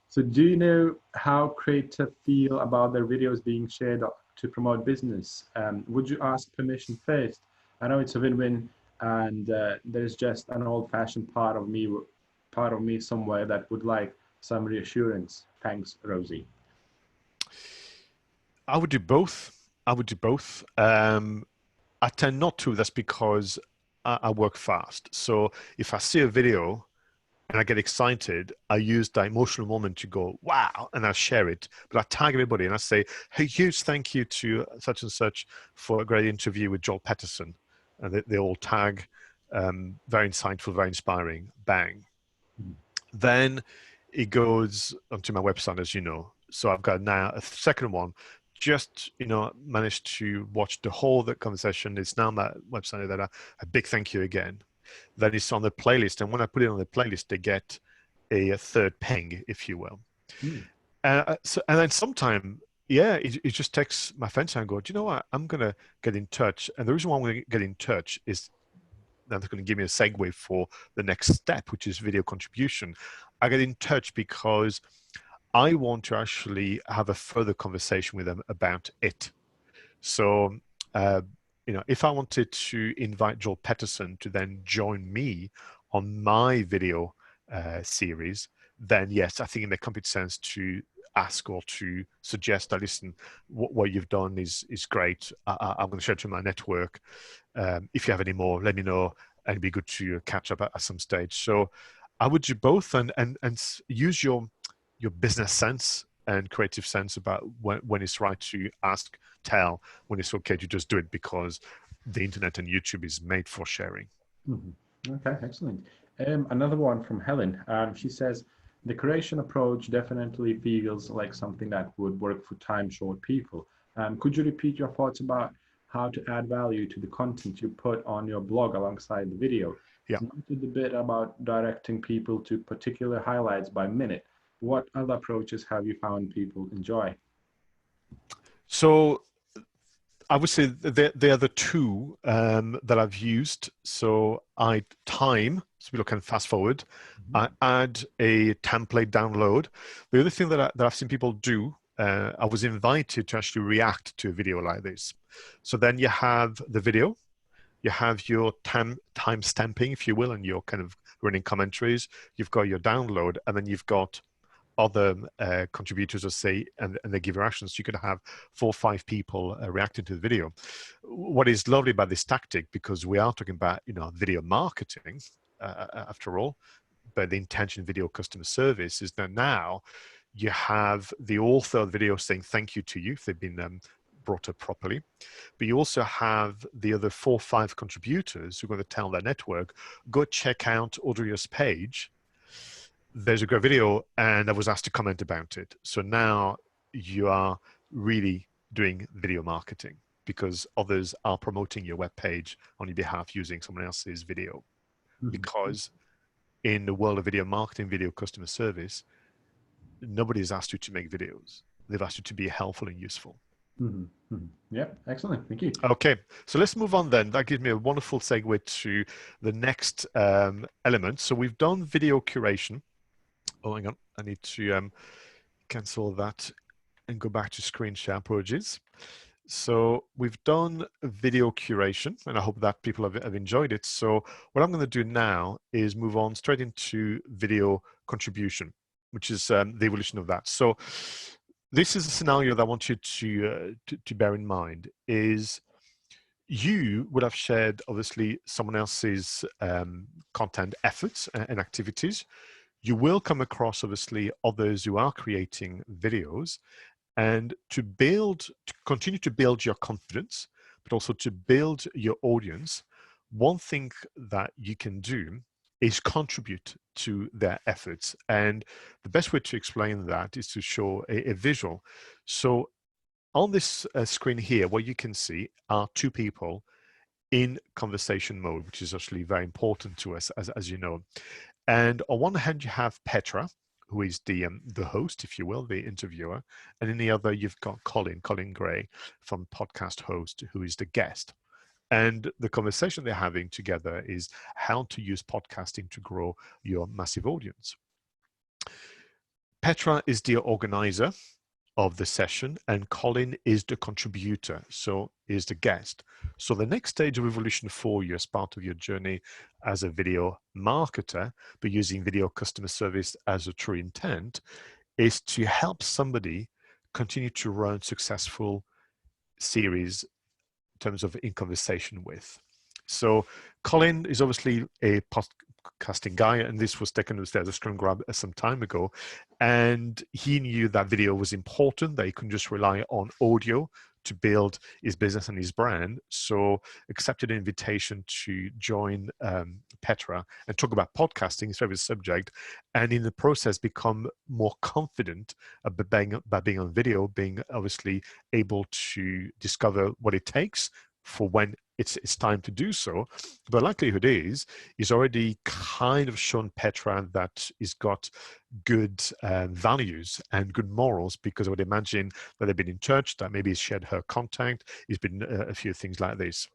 So do you know how creators feel about their videos being shared to promote business? Would you ask permission first? I know it's a win-win, and there's just an old-fashioned part of me somewhere that would like some reassurance. Thanks, Rosie.
I would do both. I tend not to. That's because I work fast. So if I see a video and I get excited, I use the emotional moment to go, wow, and I share it. But I tag everybody and I say, hey, huge thank you to such and such for a great interview with Joel Peterson. And they all tag, very insightful, very inspiring, bang. Then it goes onto my website, as you know. So I've got now a second one, just, managed to watch the whole of that conversation. It's now on my website that a big thank you again. Then it's on the playlist. And when I put it on the playlist, they get a third ping, if you will. And then sometime yeah, he just texts my friends and go, do you know what? I'm gonna get in touch. And the reason why I'm gonna get in touch is that's going to give me a segue for the next step, which is video contribution. I get in touch because I want to actually have a further conversation with them about it. So, uh, if I wanted to invite Joel Peterson to then join me on my video series, then yes, I think it makes complete sense to ask or to suggest that, listen, what you've done is great. I'm going to share it to my network. If you have any more, let me know, and it'd be good to catch up at some stage. So I would do both, and use your business sense and creative sense about when it's right to ask, tell, when it's okay to just do it because the internet and YouTube is made for sharing.
Mhm. Okay, excellent. Another one from Helen. She says, the creation approach definitely feels like something that would work for time-short people. Could you repeat your thoughts about how to add value to the content you put on your blog alongside the video?
Yeah.
Noted a bit about directing people to particular highlights by minute. What other approaches have you found people enjoy?
So I would say they are the two that I've used. So I time, so we look and fast forward. I add a template download. The other thing that I've seen people do, I was invited to actually react to a video like this. So then you have the video, you have your time stamping, if you will, and your kind of running commentaries. You've got your download, and then you've got other contributors or say, and they give reactions. You could have 4 or 5 people reacting to the video. What is lovely about this tactic, because we are talking about video marketing after all, but the intention video customer service is that now you have the author of the video saying thank you to you if they've been brought up properly, but you also have the other 4 or 5 contributors who are going to tell their network, go check out Audrey's page, there's a great video, and I was asked to comment about it. So now you are really doing video marketing because others are promoting your web page on your behalf using someone else's video.
Mhm.
Because in the world of video marketing, video customer service, nobody's asked you to make videos. They've asked you to be helpful and useful.
Mhm. Mhm. Yeah, excellent. Thank you.
Okay, so let's move on then. That gives me a wonderful segue to the next element. So we've done video curation. Oh, hang on. I need to cancel that and go back to screen share. Apologies. So we've done video curation, and I hope that people have enjoyed it. So what I'm going to do now is move on straight into video contribution, which is the evolution of that. So this is a scenario that I want you to bear in mind is you would have shared obviously someone else's content efforts and activities. You will come across obviously others who are creating videos, and to continue to build your confidence, but also to build your audience, one thing that you can do is contribute to their efforts. And the best way to explain that is to show a visual. So on this screen here, what you can see are 2 people in conversation mode, which is actually very important to us, as you know. And on one hand, you have Petra, who is the host, if you will, the interviewer, and in the other, you've got Colin Gray from Podcast Host, who is the guest. And the conversation they're having together is how to use podcasting to grow your massive audience. Petra is the organizer of the session, and Colin is the contributor, so is the guest. So the next stage of evolution for you as part of your journey as a video marketer, but using video customer service as a true intent, is to help somebody continue to run successful series in terms of in conversation with. So Colin is obviously a podcasting guy, and this was taken as a screen grab some time ago. And he knew that video was important, that he couldn't just rely on audio to build his business and his brand. So accepted an invitation to join Petra and talk about podcasting, his favorite subject, and in the process become more confident about being on video, being obviously able to discover what it takes for when it's time to do so. The likelihood is he's already kind of shown Petra that he's got good values and good morals, because I would imagine that they've been in touch, that maybe he's shared her contact, he's been a few things like this.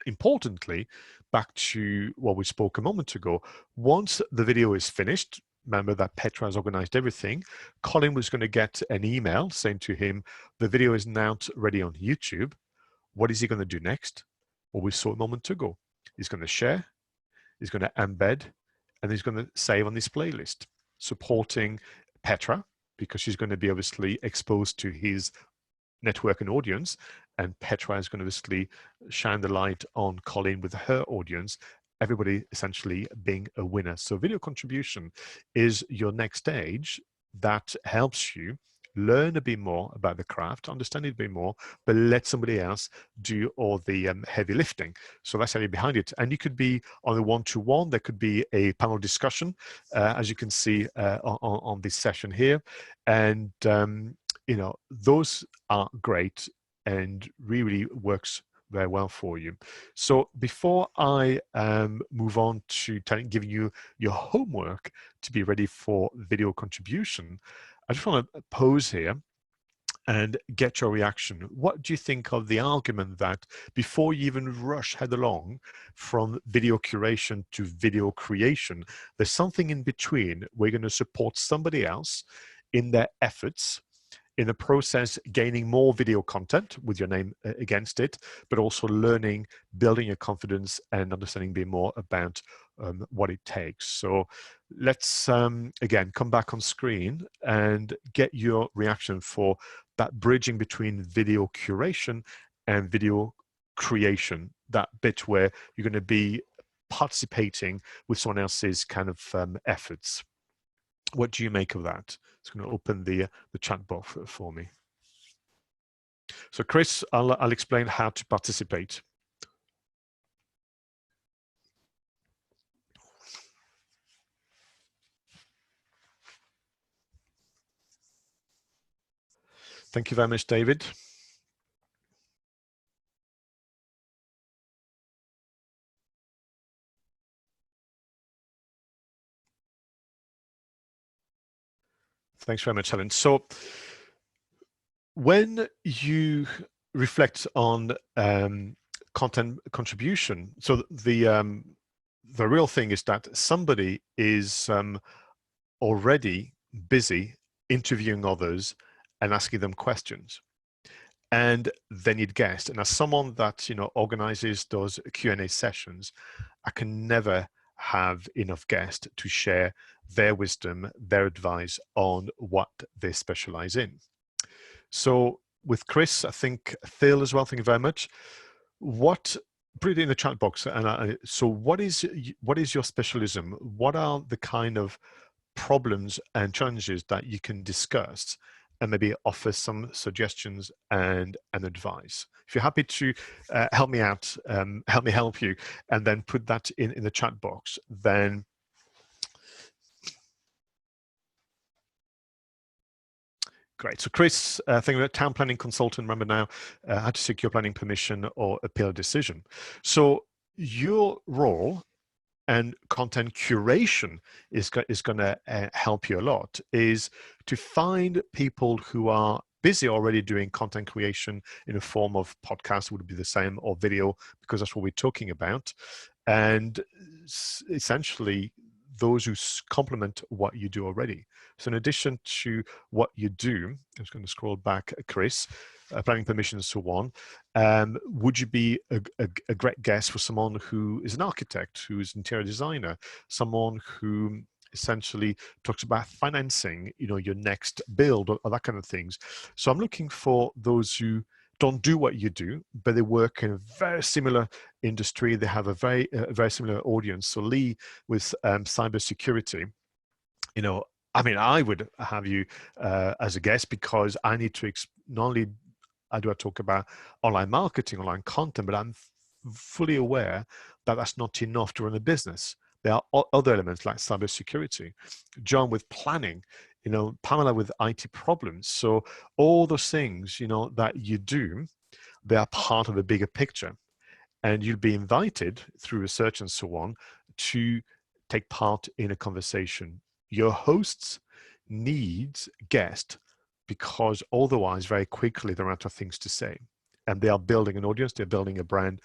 Importantly, back to what we spoke a moment ago, once the video is finished, remember that Petra has organized everything, Colin was going to get an email saying to him, the video is now ready on YouTube. What is he going to do next? What we saw a moment ago. He's going to share, he's going to embed, and he's going to save on his playlist, supporting Petra, because she's going to be obviously exposed to his network and audience, and Petra is going to obviously shine the light on Colin with her audience, everybody essentially being a winner. So video contribution is your next stage that helps you learn a bit more about the craft, understand it a bit more, but let somebody else do all the heavy lifting. So that's how you're behind it. And you could be on a one-to-one, there could be a panel discussion, as you can see on this session here. And you know, those are great and really works very well for you. So before I move on to giving you your homework to be ready for video contribution, I just want to pause here and get your reaction. What do you think of the argument that before you even rush headalong from video curation to video creation, there's something in between where you're going to support somebody else in their efforts, in the process gaining more video content with your name against it, but also learning, building your confidence and understanding a bit more about what it takes. So let's, again, come back on screen and get your reaction for that bridging between video curation and video creation, that bit where you're going to be participating with someone else's kind of efforts. What do you make of that? It's going to open the chat box for me. So Chris, I'll explain how to participate. Thank you very much, David. Thanks very much, Helen. So when you reflect on content contribution, so the real thing is that somebody is already busy interviewing others and asking them questions, and they need guests. And as someone that, you know, organizes those Q&A sessions, I can never have enough guests to share their wisdom, their advice on what they specialize in. So with Chris, I think Phil as well, thank you very much. Put it in the chat box. And so what is your specialism? What are the kind of problems and challenges that you can discuss and maybe offer some suggestions and advice? If you're happy to help me out, help me help you, and then put that in the chat box, then great. So Chris, thinking about town planning consultant, remember now how to secure planning permission or appeal a decision. So your role and content curation is going to help you a lot, is to find people who are busy already doing content creation in a form of podcast, would be the same, or video, because that's what we're talking about. And essentially those who complement what you do already. So in addition to what you do, I'm just going to scroll back, Chris, planning permission and so on, would you be a great guest for someone who is an architect, who's an interior designer, someone who essentially talks about financing, you know, your next build or that kind of things. So I'm looking for those who don't do what you do, but they work in a very similar industry. They have a very similar audience. So Lee with cybersecurity, you know, I mean, I would have you as a guest, because I need to not only do I talk about online marketing, online content, but I'm fully aware that that's not enough to run a business. There are other elements like cybersecurity, John with planning, you know, Pamela with IT problems. So all those things, you know, that you do they are part of a bigger picture. And you'll be invited through research and so on to take part in a conversation. Your hosts need guests because otherwise, very quickly, they're out of things to say. And they are building an audience, they're building a brand,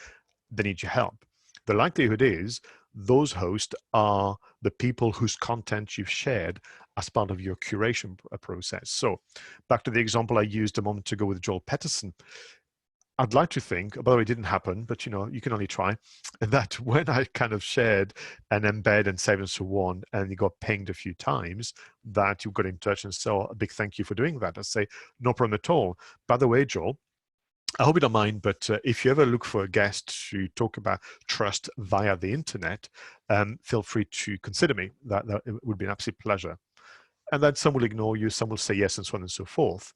they need your help. The likelihood is those hosts are the people whose content you've shared as part of your curation process. So back to the example I used a moment ago with Joel Peterson. I'd like to think, by the way, it didn't happen, but you can only try, that when I kind of shared an embed and save and so on, and you got pinged a few times, that you got in touch and so a big thank you for doing that. I say, no problem at all. By the way, Joel, I hope you don't mind, but if you ever look for a guest to talk about trust via the internet, feel free to consider me. That it would be an absolute pleasure. And then some will ignore you, some will say yes, and so on and so forth.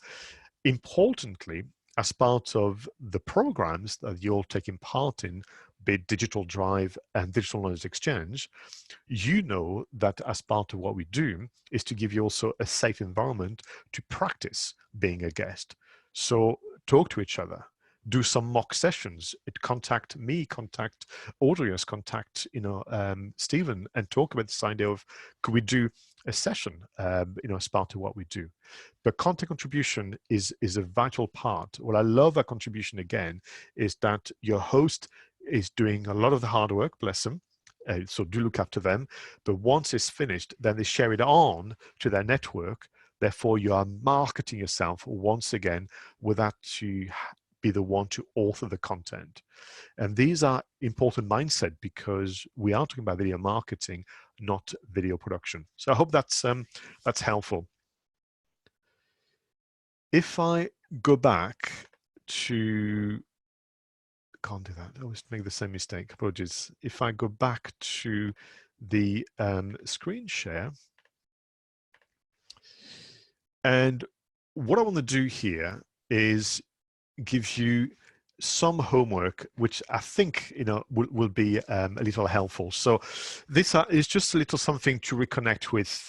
Importantly, as part of the programs that you're taking part in, be it Digital Drive and Digital Knowledge Exchange, you know that as part of what we do is to give you also a safe environment to practice being a guest. So talk to each other, do some mock sessions, contact me, contact audience, contact Stephen, and talk about this idea of, could we do a session as part of what we do. But content contribution is a vital part. What I love about contribution again is that your host is doing a lot of the hard work, bless them, so do look after them. But once it's finished, then they share it on to their network. Therefore, you are marketing yourself once again without to be the one to author the content. And these are important mindset because we are talking about video marketing, not video production. So I hope that's helpful. If I go back to, can't do that. I always make the same mistake. Apologies. If I go back to the screen share, and what I want to do here is give you some homework, which I think will be a little helpful. So this is just a little something to reconnect with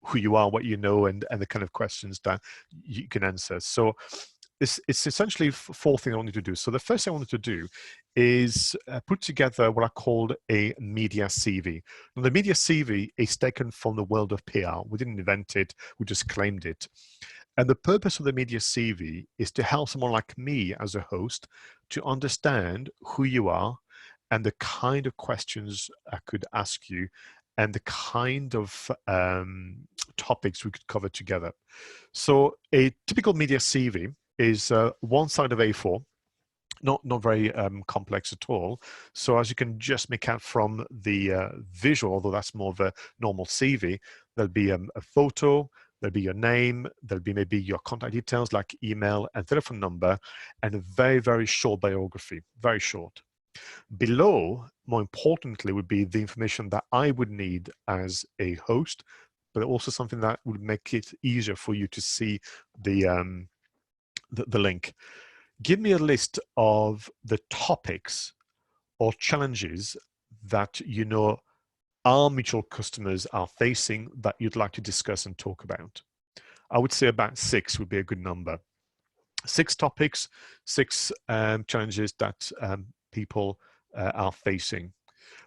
who you are, what you know, and the kind of questions that you can answer. So it's essentially four things I wanted to do. So the first thing I wanted to do is put together what I called a media CV. Now, the media CV is taken from the world of PR. We didn't invent it, we just claimed it. And the purpose of the media CV is to help someone like me as a host to understand who you are and the kind of questions I could ask you and the kind of topics we could cover together. So a typical media CV is one side of A4, not very complex at all. So as you can just make out from the visual, although that's more of a normal CV, there'll be a photo, there'll be your name, there'll be maybe your contact details like email and telephone number, and a very, very short biography, very short. Below, more importantly, would be the information that I would need as a host, but also something that would make it easier for you to see the link. Give me a list of the topics or challenges that you know our mutual customers are facing that you'd like to discuss and talk about. I would say about 6 would be a good number. 6 topics, 6 challenges that people are facing.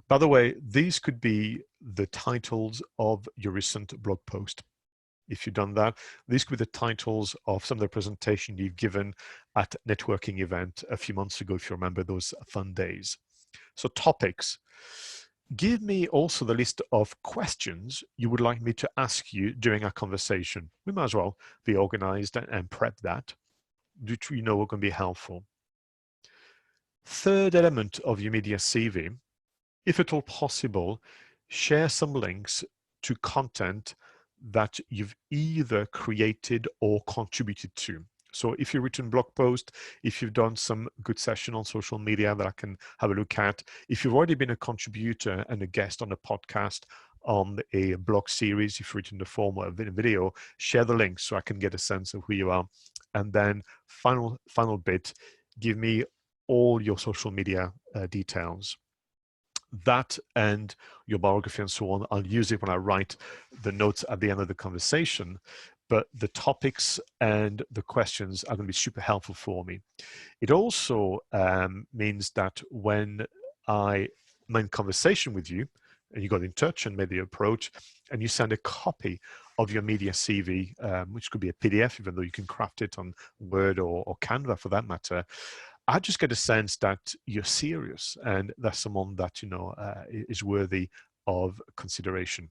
By the way, these could be the titles of your recent blog post. If you've done that, these could be the titles of some of the presentation you've given at a networking event a few months ago, if you remember those fun days. So topics. Give me also the list of questions you would like me to ask you during our conversation. We might as well be organized and prep that. Do you know what can be helpful? Third element of your media CV, if at all possible, share some links to content that you've either created or contributed to. So if you've written blog post, if you've done some good session on social media that I can have a look at, if you've already been a contributor and a guest on a podcast, on a blog series, if you've written the form or a video, share the links so I can get a sense of who you are. And then final bit, give me all your social media details. That and your biography and so on, I'll use it when I write the notes at the end of the conversation. but the topics and the questions are going to be super helpful for me. It also means that when I'm in conversation with you, and you got in touch and made the approach, and you send a copy of your media CV, which could be a PDF, even though you can craft it on Word or Canva for that matter, I just get a sense that you're serious and that's someone that, you know, is worthy of consideration.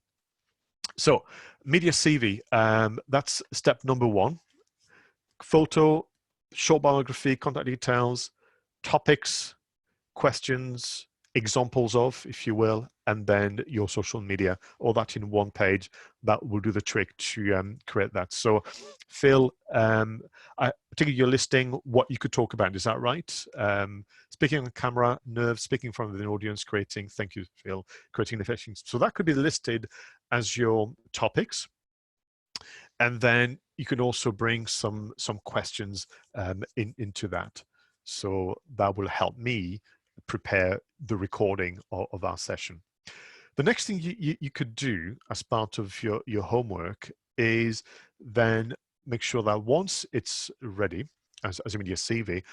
So media CV, that's step number one. Photo, short biography, contact details, topics, questions, examples of, if you will, and then your social media, all that in one page. That will do the trick to create that. So Phil, I think you're listing what you could talk about. Is that right? Speaking on camera, nerves, speaking in front of an audience, creating, thank you, Phil, creating effects. So that could be listed as your topics. And then you can also bring some questions into that. So that will help me prepare the recording of our session. The next thing you could do as part of your homework is then make sure that once it's ready, as a media CV,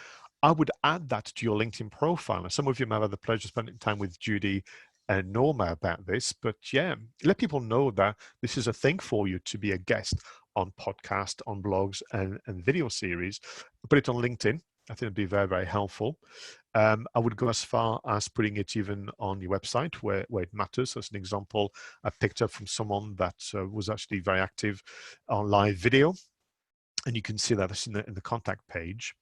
I would add that to your LinkedIn profile. And some of you may have had the pleasure of spending time with Judy and Norma about this, but yeah, let people know that this is a thing for you to be a guest on podcast, on blogs, and video series. Put it on LinkedIn. I think it'd be very, very helpful. I would go as far as putting it even on your website where it matters. As an example, I picked up from someone that was actually very active on live video, and you can see that in the contact page.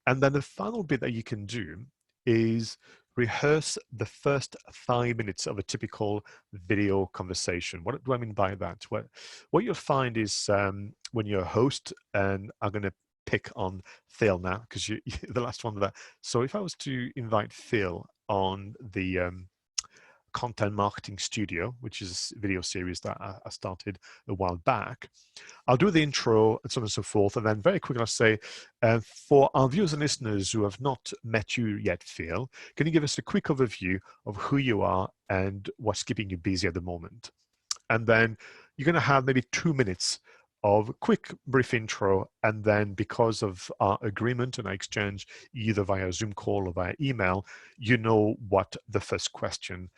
And then the final bit that you can do is rehearse the first 5 minutes of a typical video conversation. What do I mean by that? What you'll find is when you're a host, and I'm going to pick on Phil now because you're the last one of that. So if I was to invite Phil on the Content Marketing Studio, which is a video series that I started a while back, I'll do the intro and so on and so forth. And then very quickly, I'll say, for our viewers and listeners who have not met you yet, Phil, can you give us a quick overview of who you are and what's keeping you busy at the moment? And then you're going to have maybe 2 minutes of quick brief intro. And then because of our agreement and our exchange, either via Zoom call or via email, you know what the first question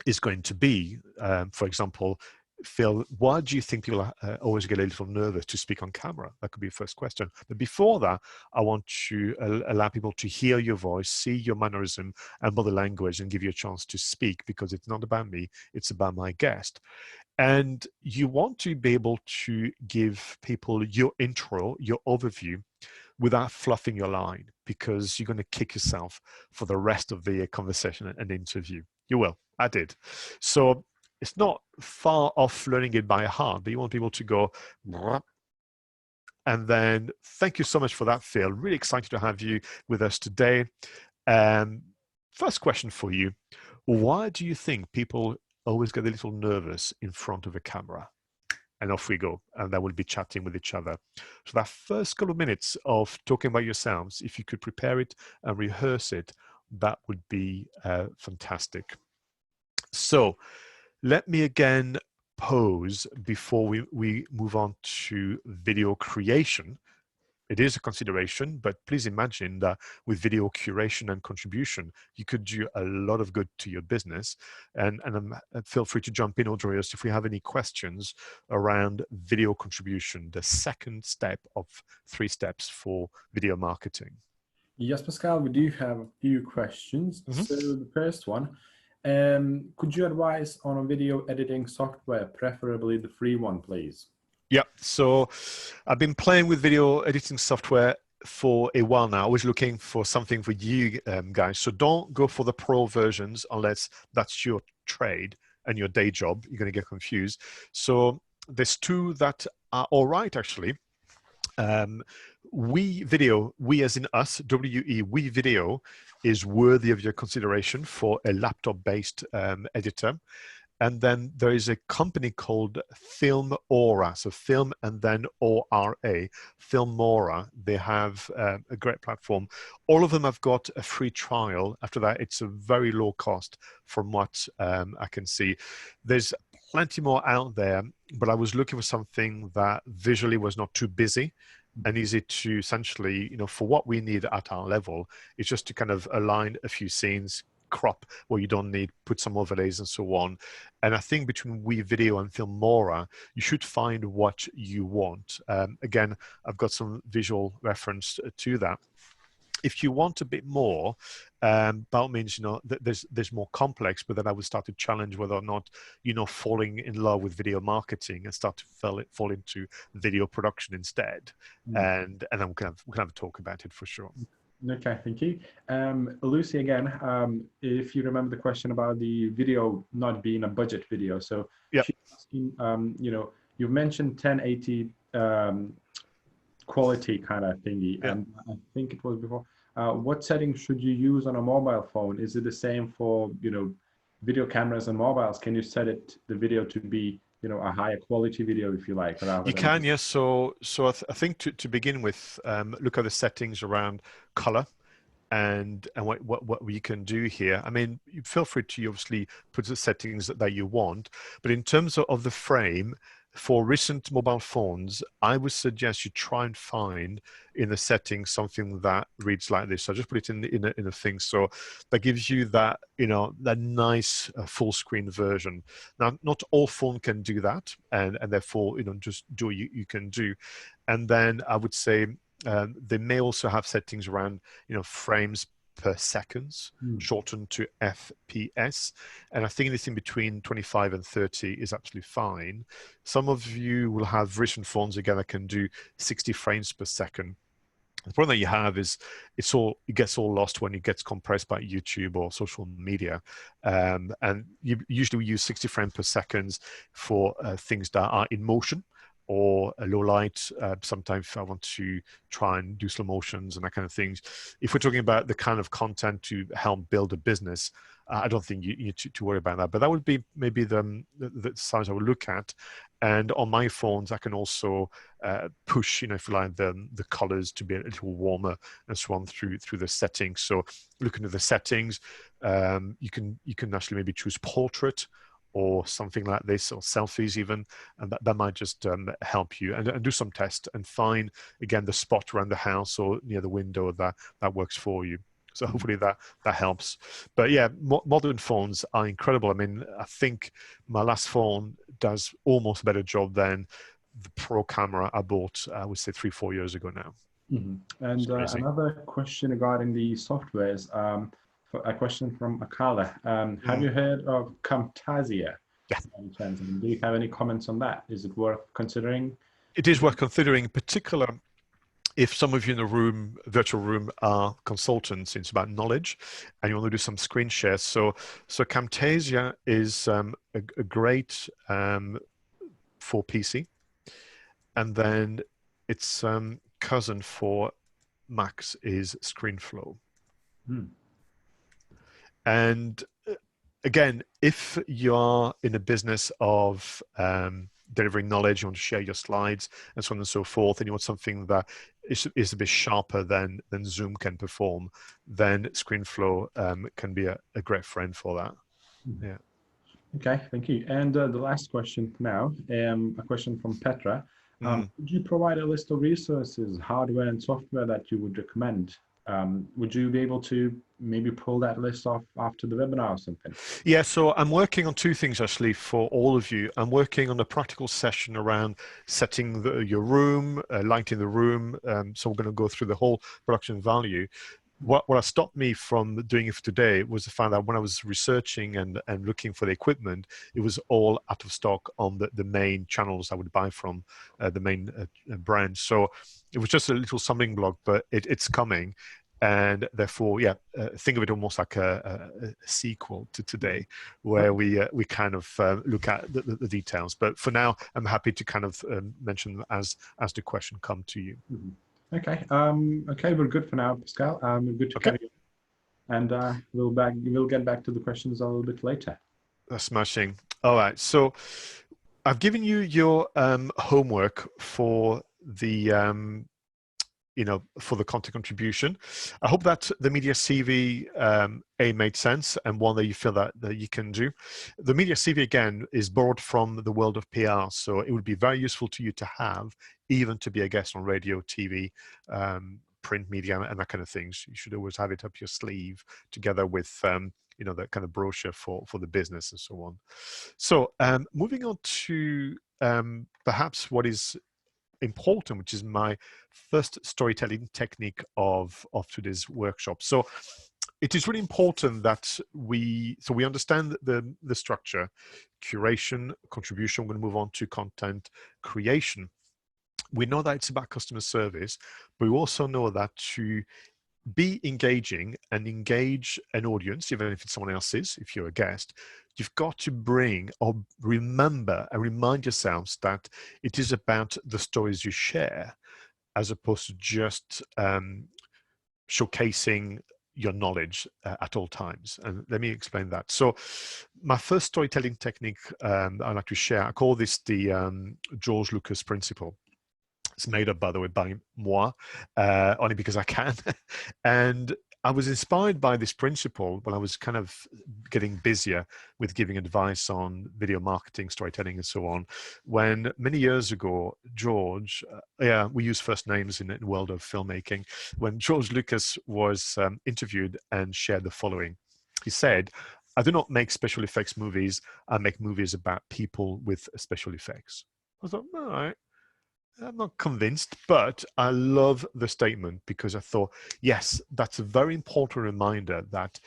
is going to be. For example, Phil, why do you think people always get a little nervous to speak on camera? That could be a first question. But before that, I want to allow people to hear your voice, see your mannerism and body language, and give you a chance to speak, because it's not about me, it's about my guest. And you want to be able to give people your intro, your overview, without fluffing your line, because you're going to kick yourself for the rest of the conversation and interview. You will. I did. So it's not far off learning it by heart, but you want people to go, and then thank you so much for that, Phil. Really excited to have you with us today. First question for you. Why do you think people always get a little nervous in front of a camera? And off we go, and then we'll be chatting with each other. So that first couple of minutes of talking about yourselves, if you could prepare it and rehearse it, that would be fantastic. So let me again pause before we move on to video creation. It is a consideration, but please imagine that with video curation and contribution, you could do a lot of good to your business. And feel free to jump in, Audrey, if we have any questions around video contribution, the second step of 3 steps for video marketing.
Yes, Pascal, we do have a few questions.
Mm-hmm.
So the first one, could you advise on a video editing software, preferably the free one, please?
Yeah, so I've been playing with video editing software for a while now. I was looking for something for you guys. So don't go for the pro versions unless that's your trade and your day job. You're going to get confused. So there's 2 that are all right, actually. We Video, we as in us, WE, we Video is worthy of your consideration for a laptop-based editor. And then there is a company called Film Aura. So film and then ORA, Film Aura. They have a great platform. All of them have got a free trial. After that, it's a very low cost from what I can see. There's plenty more out there, but I was looking for something that visually was not too busy and easy to essentially, for what we need at our level, is just to kind of align a few scenes, crop where you don't need, put some overlays and so on. And I think between WeVideo and Filmora, you should find what you want. Again, I've got some visual reference to that. If you want a bit more, by all means, there's more complex, but then I would start to challenge whether or not, falling in love with video marketing and start to fall into video production instead. And then we can have a talk about it for sure.
Okay, thank you. Lucy, again, if you remember the question about the video not being a budget video. So
yep.
she's asking, you mentioned 1080 quality kind of thingy,
yep.
and I think it was before. What settings should you use on a mobile phone? Is it the same for, video cameras and mobiles? Can you set the video to be, a higher quality video, if you like?
You can, yes. So I think to begin with, look at the settings around color and what we can do here. I mean, you feel free to obviously put the settings that you want, but in terms of the frame, for recent mobile phones, I would suggest you try and find in the settings something that reads like this. So I just put it in a thing. So that gives you that, that nice full screen version. Now, not all phone can do that, and therefore, just do what you can do. And then I would say they may also have settings around, frames per seconds, shortened to FPS. And I think anything between 25 and 30 is absolutely fine. Some of you will have recent phones, again, that can do 60 frames per second. The problem that you have is it gets all lost when it gets compressed by YouTube or social media. And usually we use 60 frames per second for things that are in motion or a low light. Sometimes if I want to try and do slow motions and that kind of things. If we're talking about the kind of content to help build a business, I don't think you need to worry about that. But that would be maybe the size I would look at. And on my phones, I can also push, if you like, the colors to be a little warmer and so on through the settings. So looking at the settings, you can actually maybe choose portrait or something like this, or selfies even, and that might just help you and do some tests and find, again, the spot around the house or near the window that works for you. So hopefully that helps. But yeah, modern phones are incredible. I mean, I think my last phone does almost a better job than the Pro camera I bought, I would say 3-4 years ago now.
And another question regarding the softwares. A question from Akala. Have you heard of Camtasia?
Yeah.
Do you have any comments on that? Is it worth considering?
It is worth considering, in particular, if some of you in the room, virtual room, are consultants. It's about knowledge, and you want to do some screen shares. So Camtasia is a great for PC, and then its cousin for Macs is ScreenFlow. And again, if you're in a business of delivering knowledge, you want to share your slides and so on and so forth, and you want something that is a bit sharper than Zoom can perform, then ScreenFlow can be a great friend for that. Yeah.
Okay, thank you. And the last question now, a question from Petra. Would you provide a list of resources, hardware and software that you would recommend? Would you be able to maybe pull that list off after the webinar or something?
Yeah, so I'm working on two things actually for all of you. I'm working on a practical session around setting your room, lighting the room. So we're going to go through the whole production value. What has stopped me from doing it for today was the fact that when I was researching and looking for the equipment, it was all out of stock on the main channels I would buy from, the main brand. So it was just a little stumbling block, but it's coming. And therefore, yeah, think of it almost like a sequel to today, where we kind of look at the details. But for now, I'm happy to kind of mention as the question come to you.
Okay. Okay, we're good for now, Pascal. We're good to carry on. And we'll get back to the questions a little bit later.
That's smashing. All right. So I've given you your homework for the for the content contribution. I hope that the media CV A made sense, and one that you feel that you can do. The media CV, again, is borrowed from the world of PR, so it would be very useful to you to have, even to be a guest on radio, TV, print media, and that kind of things. You should always have it up your sleeve together with that kind of brochure for the business and so on. So moving on to perhaps what is important, which is my first storytelling technique of today's workshop. So it is really important that we understand the structure: curation, contribution. We're going to move on to content creation. We know that it's about customer service, but we also know that to be engaging and engage an audience, even if it's someone else's, if you're a guest, you've got to bring or remember and remind yourselves that it is about the stories you share, as opposed to just showcasing your knowledge at all times. And let me explain that. So my first storytelling technique I'd like to share, I call this the George Lucas principle. It's made up, by the way, by moi, only because I can. And I was inspired by this principle when I was kind of getting busier with giving advice on video marketing, storytelling, and so on. When many years ago, George, we use first names in the world of filmmaking, when George Lucas was interviewed and shared the following. He said, "I do not make special effects movies. I make movies about people with special effects." I thought, all right. I'm not convinced, but I love the statement because I thought, yes, that's a very important reminder that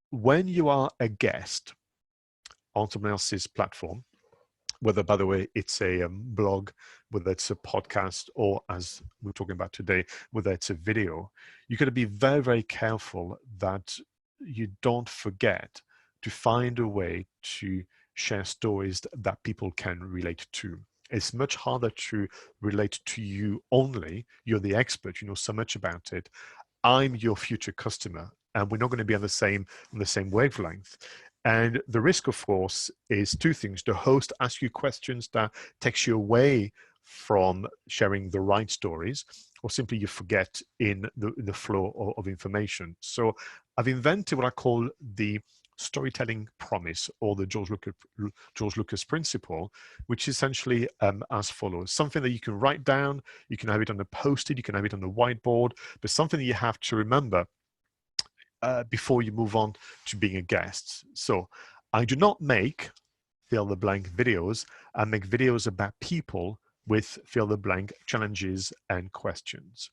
when you are a guest on someone else's platform, whether, by the way, it's a blog, whether it's a podcast, or as we're talking about today, whether it's a video, you've got to be very, very careful that you don't forget to find a way to share stories that people can relate to. It's much harder to relate to you only. You're the expert, you know so much about it. I'm your future customer, and we're not going to be on the same wavelength. And the risk, of course, is two things. The host asks you questions that takes you away from sharing the right stories, or simply you forget in the flow of information. So I've invented what I call the storytelling promise, or the George Lucas principle, which is essentially as follows: something that you can write down, you can have it on a post-it, you can have it on the whiteboard, but something that you have to remember before you move on to being a guest. So I do not make fill the blank videos. I make videos about people with fill the blank challenges and questions.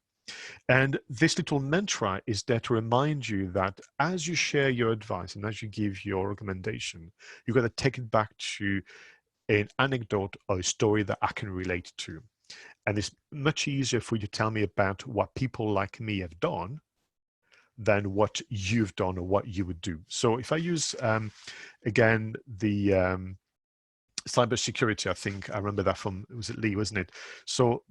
And this little mantra is there to remind you that as you share your advice and as you give your recommendation, you've got to take it back to an anecdote or a story that I can relate to. And it's much easier for you to tell me about what people like me have done than what you've done or what you would do. So if I use, again, the cybersecurity, I think I remember that from, was it Lee, wasn't it? So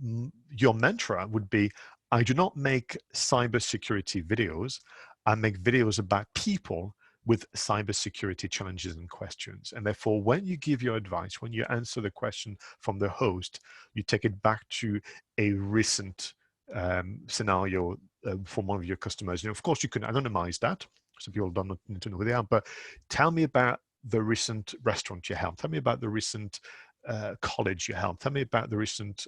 your mantra would be, I do not make cybersecurity videos. I make videos about people with cybersecurity challenges and questions. And therefore, when you give your advice, when you answer the question from the host, you take it back to a recent scenario from one of your customers. Of course, you can anonymize that, so people don't need to know who they are, but tell me about the recent restaurant you helped. Tell me about the recent college you helped. Tell me about the recent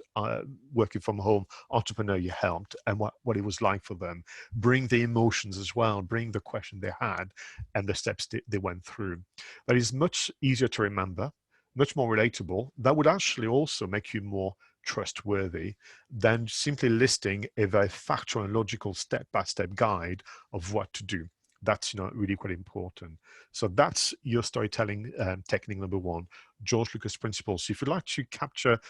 working from home entrepreneur you helped and what it was like for them. Bring the emotions as well, bring the question they had and the steps they went through. That is much easier to remember, much more relatable. That would actually also make you more trustworthy than simply listing a very factual and logical step-by-step guide of what to do. That's really quite important. So that's your storytelling technique number one, George Lucas principles. So if you'd like to capture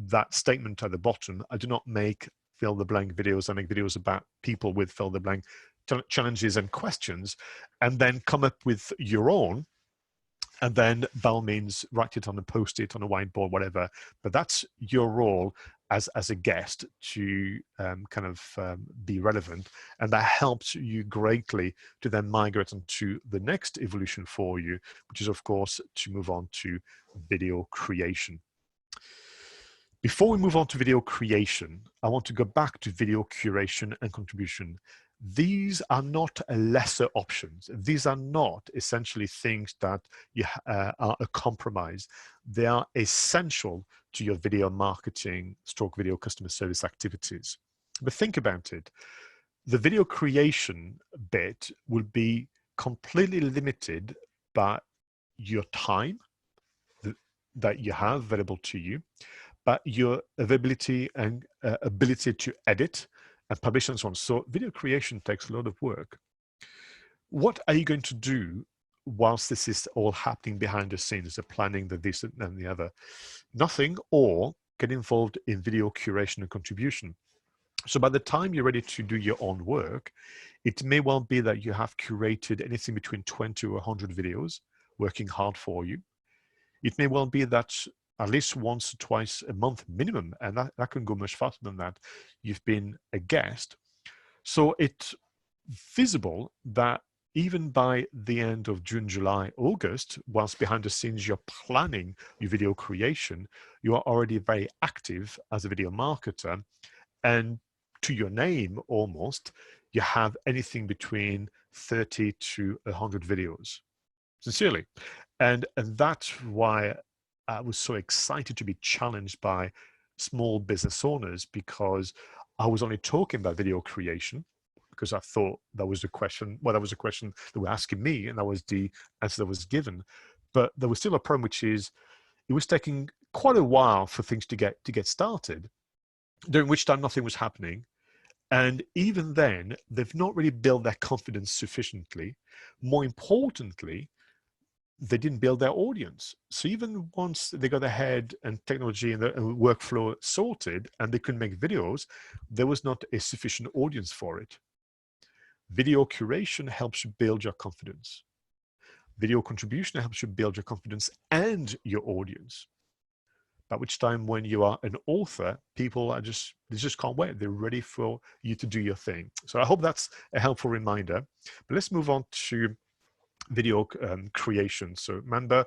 that statement at the bottom, I do not make fill the blank videos. I make videos about people with fill the blank challenges and questions, and then come up with your own. And then by all means, write it on a post-it, on a whiteboard, whatever. But that's your role as a guest to be relevant. And that helps you greatly to then migrate onto the next evolution for you, which is, of course, to move on to video creation. Before we move on to video creation, I want to go back to video curation and contribution. These are not lesser options. These are not essentially things that are a compromise. They are essential to your video marketing stroke video customer service activities. But think about it. The video creation bit will be completely limited by your time that you have available to you, but your availability and ability to edit and publish and so on. So video creation takes a lot of work. What are you going to do whilst this is all happening behind the scenes, the planning, the this and the other? Nothing, or get involved in video curation and contribution. So by the time you're ready to do your own work, it may well be that you have curated anything between 20 or 100 videos working hard for you. It may well be that at least once or twice a month minimum, and that can go much faster than that, you've been a guest. So it's visible that even by the end of June, July, August, whilst behind the scenes you're planning your video creation, you are already very active as a video marketer. And to your name, almost, you have anything between 30 to 100 videos, sincerely. And that's why I was so excited to be challenged by small business owners, because I was only talking about video creation because I thought that was the question. Well, that was the question they were asking me, and that was the answer that was given. But there was still a problem, which is it was taking quite a while for things to get started, during which time nothing was happening. And even then, they've not really built their confidence sufficiently. More importantly, they didn't build their audience. So even once they got ahead and technology and the workflow sorted and they could make videos, there was not a sufficient audience for it. Video curation helps you build your confidence. Video contribution helps you build your confidence and your audience. By which time, when you are an author, people are they just can't wait. They're ready for you to do your thing. So I hope that's a helpful reminder. But let's move on to video creation. So remember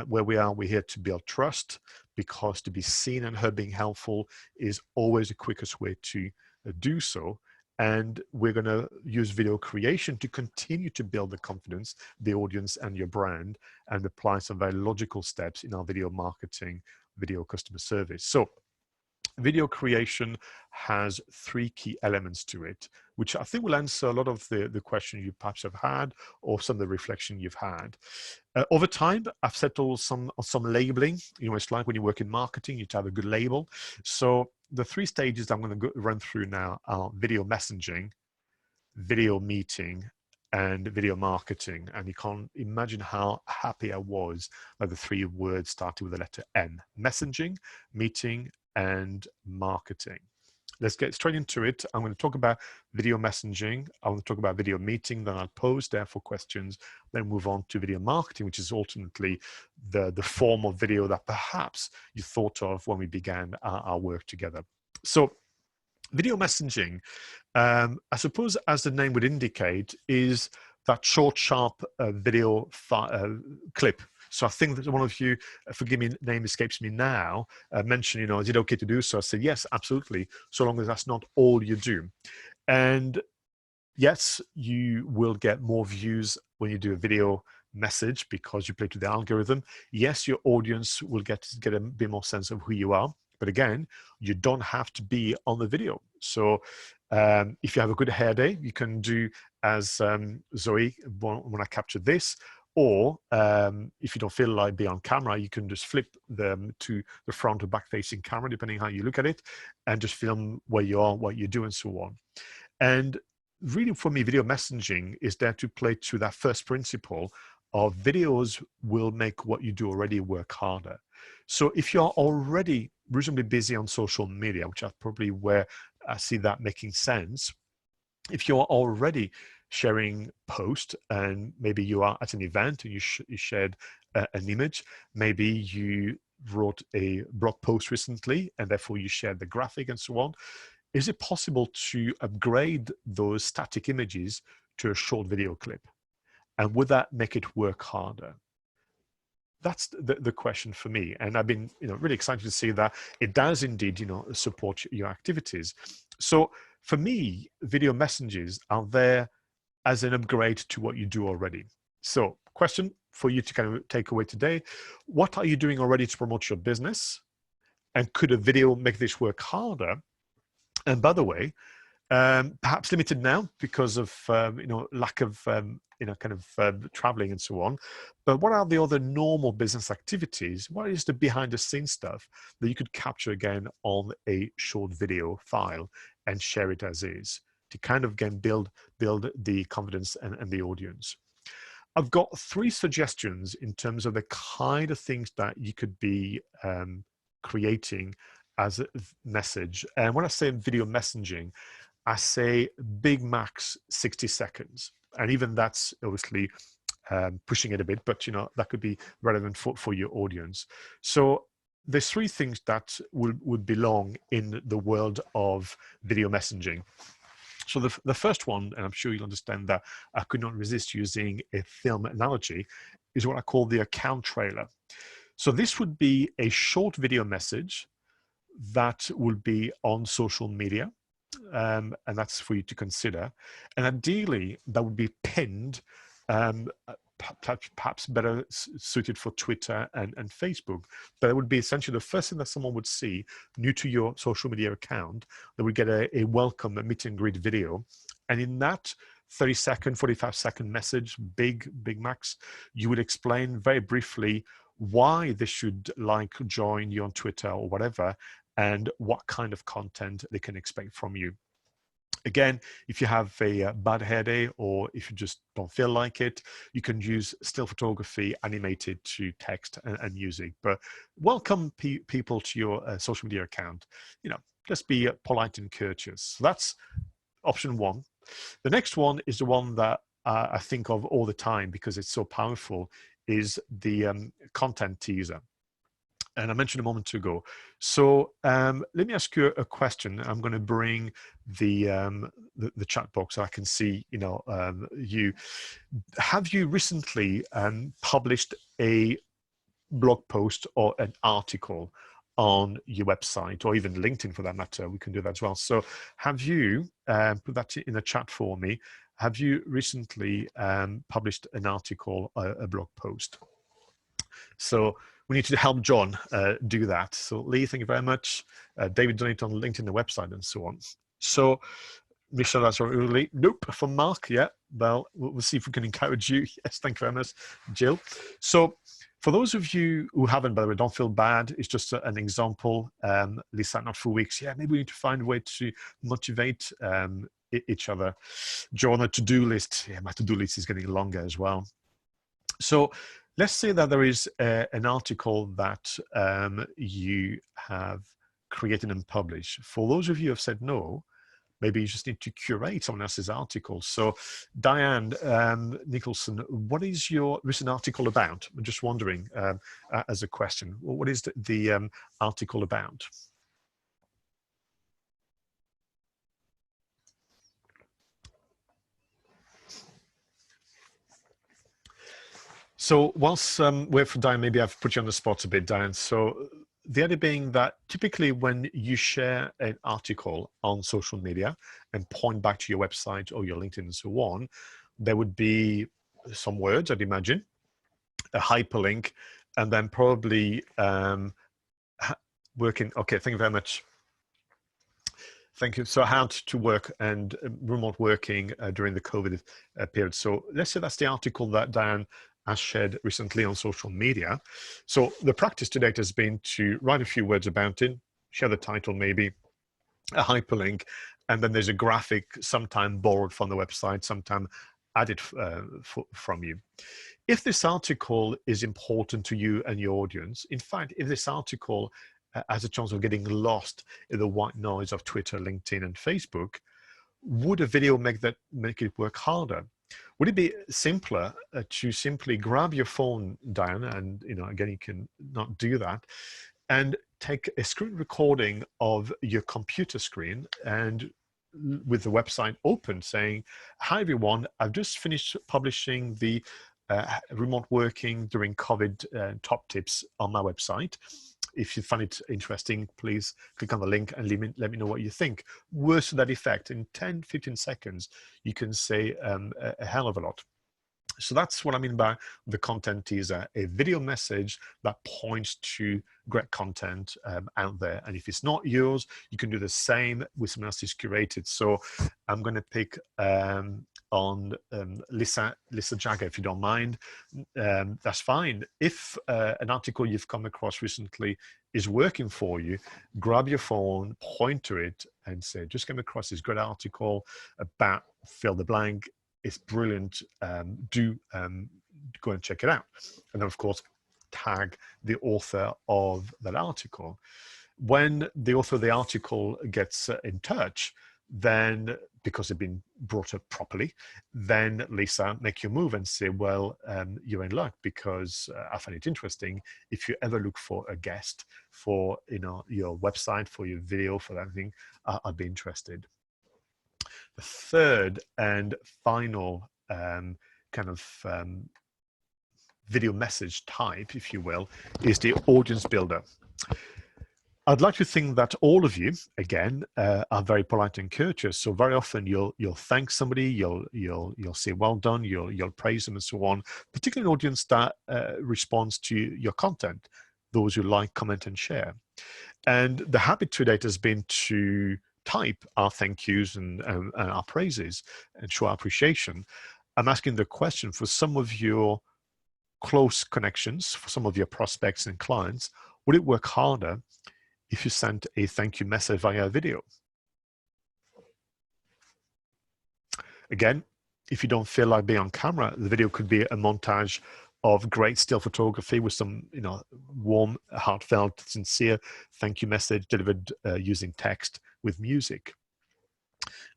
where we are, we're here to build trust, because to be seen and heard being helpful is always the quickest way to do so. And we're going to use video creation to continue to build the confidence, the audience, and your brand, and apply some very logical steps in our video marketing, video customer service. So video creation has three key elements to it, which I think will answer a lot of the question you perhaps have had, or some of the reflection you've had. Over time, I've settled some labeling. You know, it's like when you work in marketing, you have to have a good label. So the three stages I'm going to run through now are video messaging, video meeting, and video marketing. And you can't imagine how happy I was that the three words started with the letter M: messaging, meeting, and marketing. Let's get straight into it. I'm going to talk about video messaging. I want to talk about video meeting, then I'll pose there for questions, then move on to video marketing, which is ultimately the form of video that perhaps you thought of when we began our work together. So video messaging, I suppose, as the name would indicate, is that short, sharp video clip. So I think that one of you, forgive me, name escapes me now, mentioned, you know, is it okay to do so? I said, yes, absolutely, so long as that's not all you do. And yes, you will get more views when you do a video message because you play to the algorithm. Yes, your audience will get a bit more sense of who you are. But again, you don't have to be on the video. So if you have a good hair day, you can do as Zoe, when I captured this, or if you don't feel like being on camera, you can just flip them to the front or back facing camera, depending how you look at it, and just film where you are, what you do, and so on. And really, for me, video messaging is there to play to that first principle of videos will make what you do already work harder. So if you're already reasonably busy on social media, which is probably where I see that making sense, if you're already sharing post and maybe you are at an event and you shared an image, maybe you wrote a blog post recently and therefore you shared the graphic and so on, is it possible to upgrade those static images to a short video clip? And would that make it work harder? that's the question for me. And I've been, really excited to see that it does indeed, support your activities. So for me, video messages are there as an upgrade to what you do already. So question for you to kind of take away today: what are you doing already to promote your business? And could a video make this work harder? And by the way, perhaps limited now because of lack of traveling and so on. But what are the other normal business activities? What is the behind the scenes stuff that you could capture again on a short video file and share it as is to kind of again build the confidence and the audience? I've got 3 suggestions in terms of the kind of things that you could be creating as a message. And when I say video messaging, I say big max 60 seconds. And even that's obviously pushing it a bit, but that could be relevant for your audience. So there's 3 things that would belong in the world of video messaging. So the first one, and I'm sure you'll understand that I could not resist using a film analogy, is what I call the account trailer. So this would be a short video message that will be on social media, and that's for you to consider. And ideally, that would be pinned, perhaps better suited for Twitter and Facebook. But it would be essentially the first thing that someone would see new to your social media account. They would get a welcome, a meet and greet video. And in that 30-second, 45-second message, big max, you would explain very briefly why they should join you on Twitter or whatever, and what kind of content they can expect from you. Again, if you have a bad hair day, or if you just don't feel like it, you can use still photography animated to text and music. But welcome people to your social media account. Just be polite and courteous. So that's option 1. The next one is the one that I think of all the time because it's so powerful, is the content teaser. And I mentioned a moment ago. So let me ask you a question. I'm going to bring the chat box so I can see you. Have you recently published a blog post or an article on your website, or even LinkedIn for that matter? We can do that as well. So have you put that in the chat for me? Have you recently published an article, a blog post? So we need to help John do that. So Lee, thank you very much. David, donate on LinkedIn, the website, and so on. So Michelle, that's early. Nope. From Mark, yeah. Well, we'll see if we can encourage you. Yes, thank you very much, Jill. So for those of you who haven't, by the way, don't feel bad. It's just an example. Lisa, not for weeks. Yeah, maybe we need to find a way to motivate each other. John, a to-do list. Yeah, my to-do list is getting longer as well. So let's say that there is an article that you have created and published. For those of you who have said no, maybe you just need to curate someone else's article. So Diane Nicholson, what is your recent article about? I'm just wondering as a question, what is the article about? So whilst we're for Diane, maybe I've put you on the spot a bit, Diane. So the idea being that typically when you share an article on social media and point back to your website or your LinkedIn and so on, there would be some words, I'd imagine, a hyperlink, and then probably working. Okay, thank you very much. Thank you. So how to work and remote working during the COVID period. So let's say that's the article that Diane has shared recently on social media. So the practice to date has been to write a few words about it, share the title maybe, a hyperlink, and then there's a graphic, sometime borrowed from the website, sometime added from you. If this article is important to you and your audience, in fact, if this article has a chance of getting lost in the white noise of Twitter, LinkedIn, and Facebook, would a video make it work harder? Would it be simpler to simply grab your phone, Diane, and again, you can not do that, and take a screen recording of your computer screen and with the website open saying, hi everyone, I've just finished publishing the remote working during COVID top tips on my website. If you find it interesting, please click on the link and let me know what you think. Words to that effect, in 10, 15 seconds, you can say a hell of a lot. So that's what I mean by the content is a video message that points to great content out there. And if it's not yours, you can do the same with someone else's curated. So I'm going to pick on Lisa Jagger, if you don't mind. That's fine. If an article you've come across recently is working for you, grab your phone, point to it, and say, just came across this great article about fill the blank. It's brilliant. Do go and check it out. And then, of course, tag the author of that article. When the author of the article gets in touch, then because they've been brought up properly, then Lisa, make your move and say, well, you're in luck because I find it interesting. If you ever look for a guest for your website, for your video, for that thing, I'd be interested. The third and final video message type, if you will, is the audience builder. I'd like to think that all of you, again, are very polite and courteous. So very often you'll thank somebody, you'll say well done, you'll praise them and so on. Particularly an audience that responds to your content, those who like, comment, and share. And the habit to date has been to type our thank yous and our praises and show our appreciation. I'm asking the question for some of your close connections, for some of your prospects and clients, would it work harder if you sent a thank you message via video? Again, if you don't feel like being on camera, the video could be a montage of great still photography with some, warm, heartfelt, sincere thank you message delivered using text with music.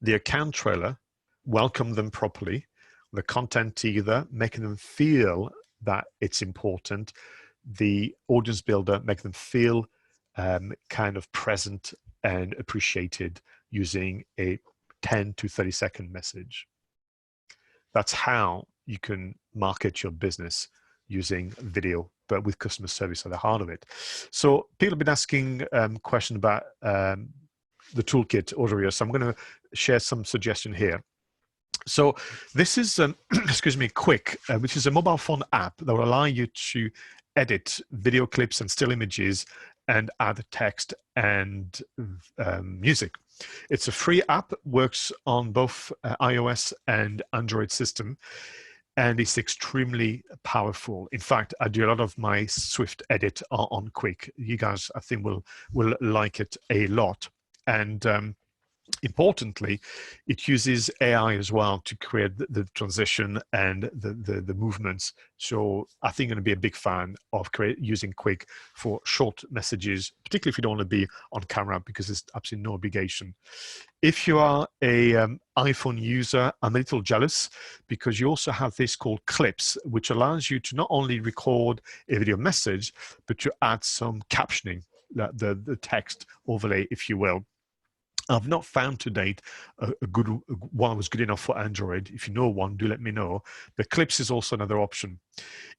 The account trailer, welcome them properly. The content either making them feel that it's important. The audience builder, make them feel kind of present and appreciated using a 10 to 30-second message. That's how you can market your business using video, but with customer service at the heart of it. So people have been asking questions about the toolkit area. So I'm going to share some suggestion here. So this is, excuse me, Quick, which is a mobile phone app that will allow you to edit video clips and still images and add text and music. It's a free app, works on both iOS and Android system, and it's extremely powerful. In fact, I do a lot of my Swift edit on Quick. You guys, I think, will like it a lot. And importantly, it uses AI as well to create the transition and the movements. So I think I'm going to be a big fan of using Quick for short messages, particularly if you don't want to be on camera, because there's absolutely no obligation. If you are a iPhone user, I'm a little jealous because you also have this called Clips, which allows you to not only record a video message, but to add some captioning, the text overlay, if you will. I've not found to date a good one that was good enough for Android. If you know one, do let me know. But Clips is also another option.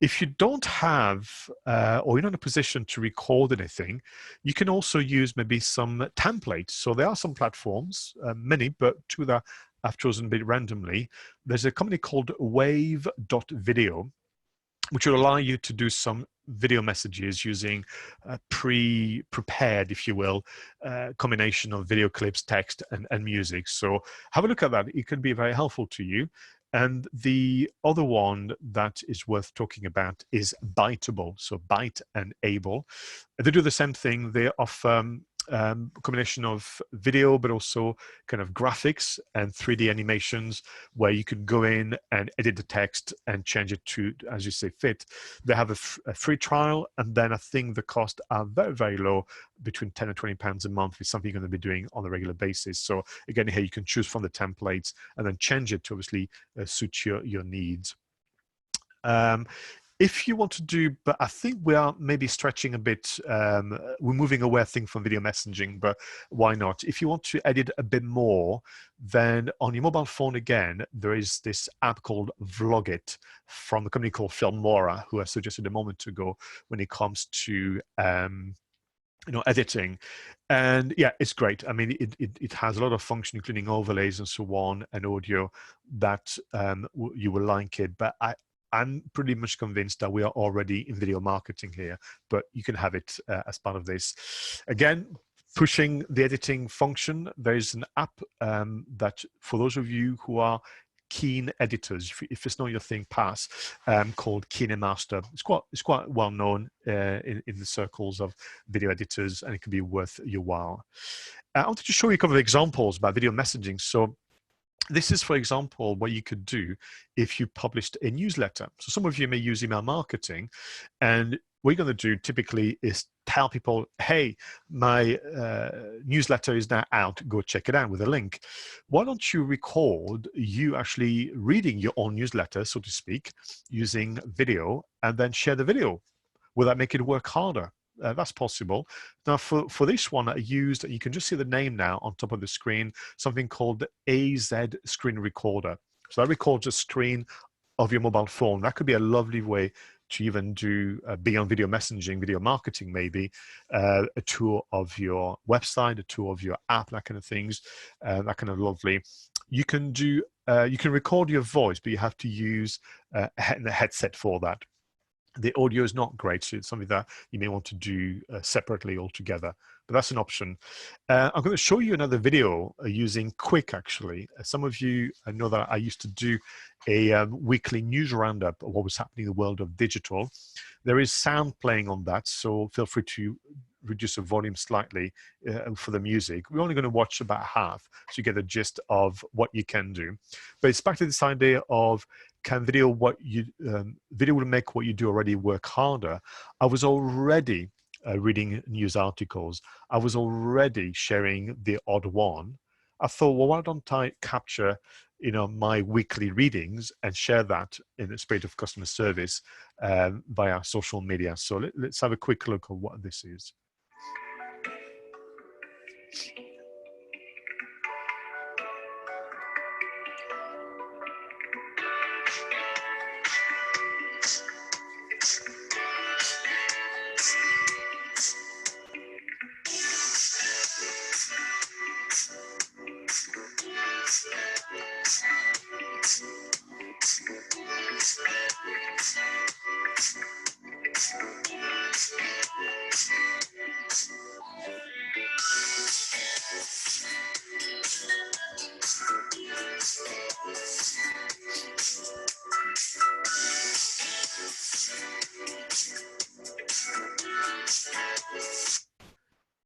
If you don't have, or you're not in a position to record anything, you can also use maybe some templates. So there are some platforms, many, but two that I've chosen a bit randomly. There's a company called wave.video, which will allow you to do some video messages using pre-prepared, if you will, combination of video clips, text, and music. So have a look at that. It could be very helpful to you. And the other one that is worth talking about is Biteable. So Byte and Able. They do the same thing. They offer combination of video, but also kind of graphics and 3D animations where you could go in and edit the text and change it to, as you say, fit. They have a free trial, and then I think the costs are very, very low, between 10 and 20 pounds a month, is something you're going to be doing on a regular basis. So again, here you can choose from the templates and then change it to obviously suit your needs. if you want to do, but I think we are maybe stretching a bit, we're moving away, I think, from video messaging, but why not? If you want to edit a bit more, then on your mobile phone again, there is this app called Vlogit from a company called Filmora, who I suggested a moment ago when it comes to editing. And yeah, it's great. I mean, it has a lot of function, including overlays and so on, and audio that you will like it. But I'm pretty much convinced that we are already in video marketing here, but you can have it as part of this. Again, pushing the editing function, there's an app that for those of you who are keen editors, if it's not your thing, pass, called KineMaster. It's quite well known in the circles of video editors, and it can be worth your while. I wanted to show you a couple of examples about video messaging. So this is, for example, what you could do if you published a newsletter. So some of you may use email marketing, and what you're going to do typically is tell people, hey, my newsletter is now out, go check it out with a link. Why don't you record you actually reading your own newsletter, so to speak, using video, and then share the video? Will that make it work harder? That's possible. Now, for this one, I used, you can just see the name now on top of the screen, something called AZ Screen Recorder. So that records a screen of your mobile phone. That could be a lovely way to even do beyond video messaging, video marketing, maybe a tour of your website, a tour of your app, that kind of things, that kind of lovely. You can do, you can record your voice, but you have to use a headset for that. The audio is not great, so it's something that you may want to do separately altogether, but that's an option. I'm going to show you another video using Quick, actually. Some of you know that I used to do a weekly news roundup of what was happening in the world of digital. There is sound playing on that, so feel free to reduce the volume slightly for the music. We're only going to watch about half, so you get the gist of what you can do. But it's back to this idea of, can video video will make what you do already work harder. I was already reading news articles. I was already sharing the odd one. I thought, well, why don't I capture, my weekly readings and share that in the spirit of customer service via social media. So let's have a quick look at what this is.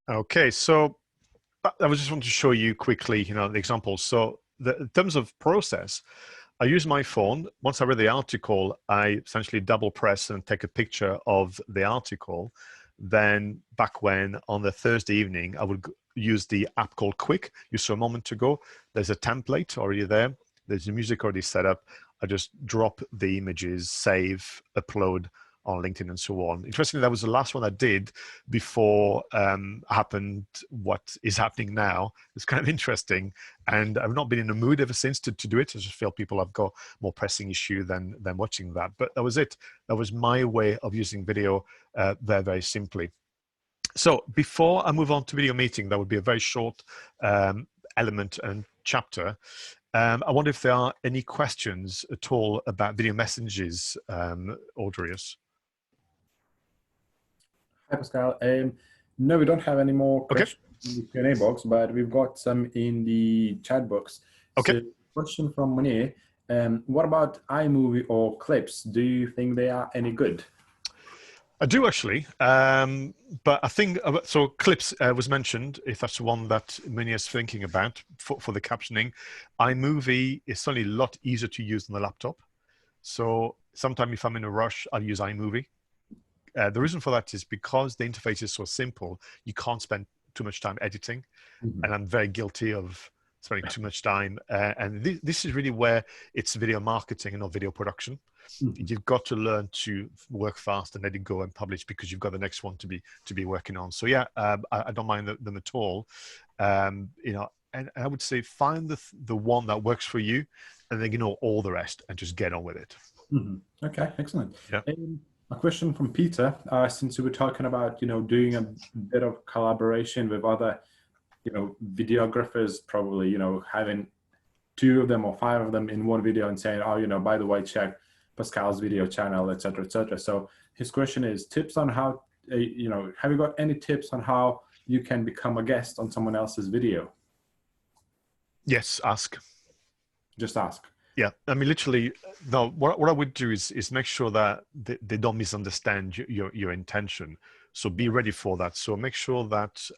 Okay, so I was just want to show you quickly, the examples. So in terms of process, I use my phone. Once I read the article, I essentially double press and take a picture of the article. Then back when on the Thursday evening, I would use the app called Quick. You saw a moment ago. There's a template already there. There's the music already set up. I just drop the images, save, upload on LinkedIn and so on. Interestingly, that was the last one I did before happened what is happening now. It's kind of interesting. And I've not been in the mood ever since to do it. I just feel people have got more pressing issue than watching that. But that was it. That was my way of using video very, very simply. So before I move on to video meeting, that would be a very short element and chapter. I wonder if there are any questions at all about video messages, Audrius.
Hi, Pascal. No, we don't have any more questions in the Q&A box, but we've got some in the chat box.
Okay.
So, question from Munir. What about iMovie or Clips? Do you think they are any good?
I do actually, but I think, so Clips was mentioned, if that's the one that Munir is thinking about for the captioning. iMovie is certainly a lot easier to use on the laptop. So sometimes if I'm in a rush, I'll use iMovie. The reason for that is because the interface is so simple, you can't spend too much time editing. Mm-hmm. And I'm very guilty of spending too much time. And this is really where it's video marketing and not video production.
Mhm.
You've got to learn to work fast and let it go and publish because you've got the next one to be working on. So yeah, I don't mind them at all. You know, and I would say find the one that works for you, and then ignore all the rest and just get on with it.
Mhm. Okay, excellent.
Yeah.
A question from Peter, since we were talking about, doing a bit of collaboration with other, videographers, probably, having two of them or five of them in one video and saying, oh, by the way, check Pascal's video channel, et cetera, et cetera. So his question is tips on how, have you got any tips on how you can become a guest on someone else's video?
Yes, ask.
Just ask.
Yeah, I mean, literally, no. What I would do is make sure that they don't misunderstand your intention. So be ready for that. So make sure that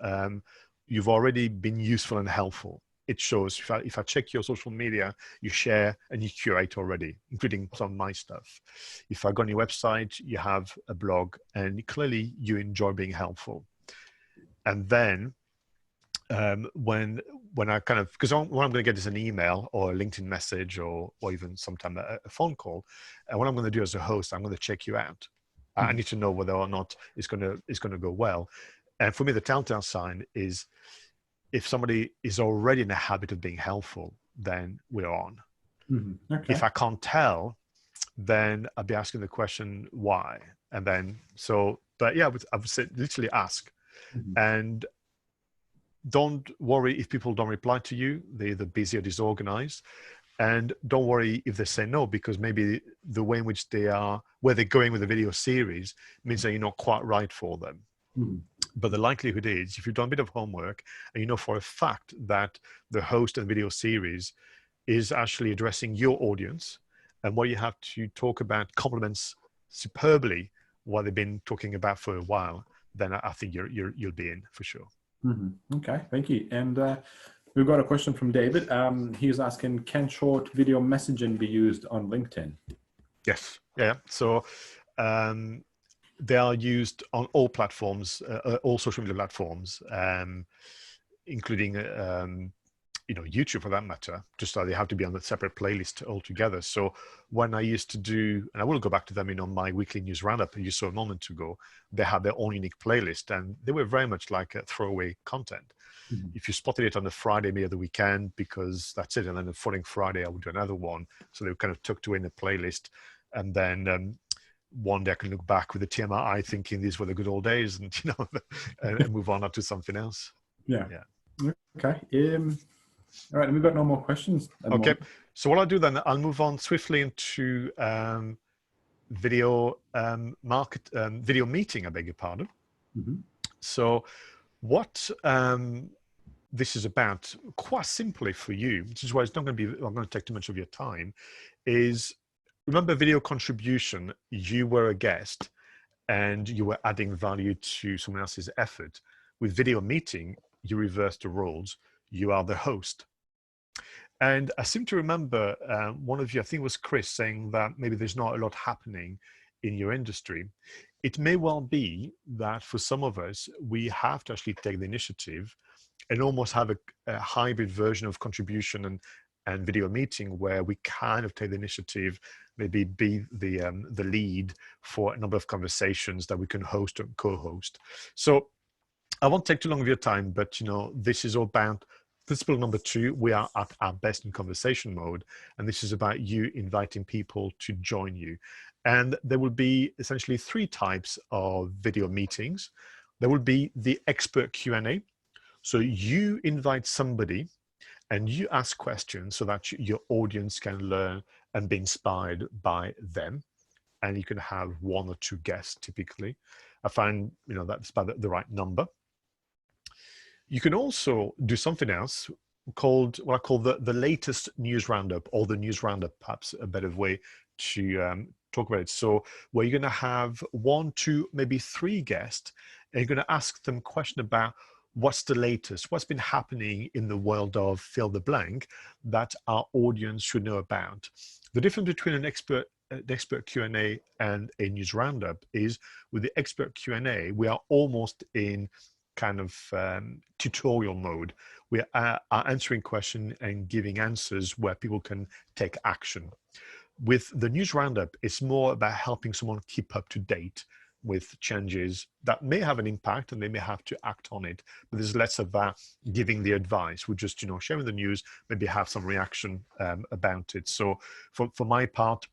you've already been useful and helpful. It shows. If I check your social media, you share and you curate already, including some of my stuff. If I go on your website, you have a blog, and clearly you enjoy being helpful. And then when I kind of, because what I'm going to get is an email or a LinkedIn message or even sometime a phone call, and what I'm going to do as a host, I'm going to check you out. I need to know whether or not it's going to go well. And for me, the telltale sign is if somebody is already in the habit of being helpful, then we're on.
Mm-hmm. Okay.
If I can't tell, then I'll be asking the question why, and then but yeah, I would say literally ask.
Mm-hmm.
And don't worry if people don't reply to you. They're either busy or disorganized. And don't worry if they say no, because maybe the way in which where they're going with the video series means that you're not quite right for them.
Mm-hmm.
But the likelihood is, if you've done a bit of homework and you know for a fact that the host and video series is actually addressing your audience, and what you have to talk about complements superbly what they've been talking about for a while, then I think you'll be in for sure.
Mm-hmm. Okay, thank you. And we've got a question from David. He's asking, can short video messaging be used on LinkedIn?
Yes. Yeah. So they are used on all platforms, all social media platforms, including YouTube for that matter. Just so they have to be on a separate playlist altogether. So when I used to do, and I will go back to them on my weekly news roundup you saw a moment ago, they had their own unique playlist, and they were very much like a throwaway content.
Mm-hmm.
If you spotted it on the Friday, maybe the weekend, because that's it, and then the following Friday I would do another one. So they were kind of tucked away in the playlist, and then one day I can look back with the TMI thinking these were the good old days, and and move on to something else.
Yeah. Okay. All right, and we've got no more questions.
Okay, so what I'll do then, I'll move on swiftly into video video meeting. I beg your pardon.
Mm-hmm.
So what this is about, quite simply for you, which is why it's not going to be, I'm going to take too much of your time, is remember video contribution. You were a guest and you were adding value to someone else's effort. With video meeting, you reverse the roles. You are the host. And I seem to remember one of you, I think it was Chris, saying that maybe there's not a lot happening in your industry. It may well be that for some of us, we have to actually take the initiative and almost have a hybrid version of contribution and video meeting, where we kind of take the initiative, maybe be the lead for a number of conversations that we can host and co-host. So I won't take too long of your time, but this is all about principle number 2. We are at our best in conversation mode, and this is about you inviting people to join you. And there will be essentially 3 types of video meetings. There will be the expert Q&A. So you invite somebody and you ask questions so that your audience can learn and be inspired by them. And you can have 1 or 2 guests typically. I find that's about the right number. You can also do something else called what I call the latest news roundup, or the news roundup, perhaps a better way to talk about it. So where you're going to have 1, 2, maybe 3 guests, and you're going to ask them a question about what's the latest, what's been happening in the world of fill the blank that our audience should know about. The difference between an expert Q&A and a news roundup is with the expert Q&A, we are almost in kind of tutorial mode. We are answering questions and giving answers where people can take action. With the news roundup, it's more about helping someone keep up to date with changes that may have an impact and they may have to act on it. But there's less of that giving the advice. We're just, sharing the news, maybe have some reaction about it. So for my part,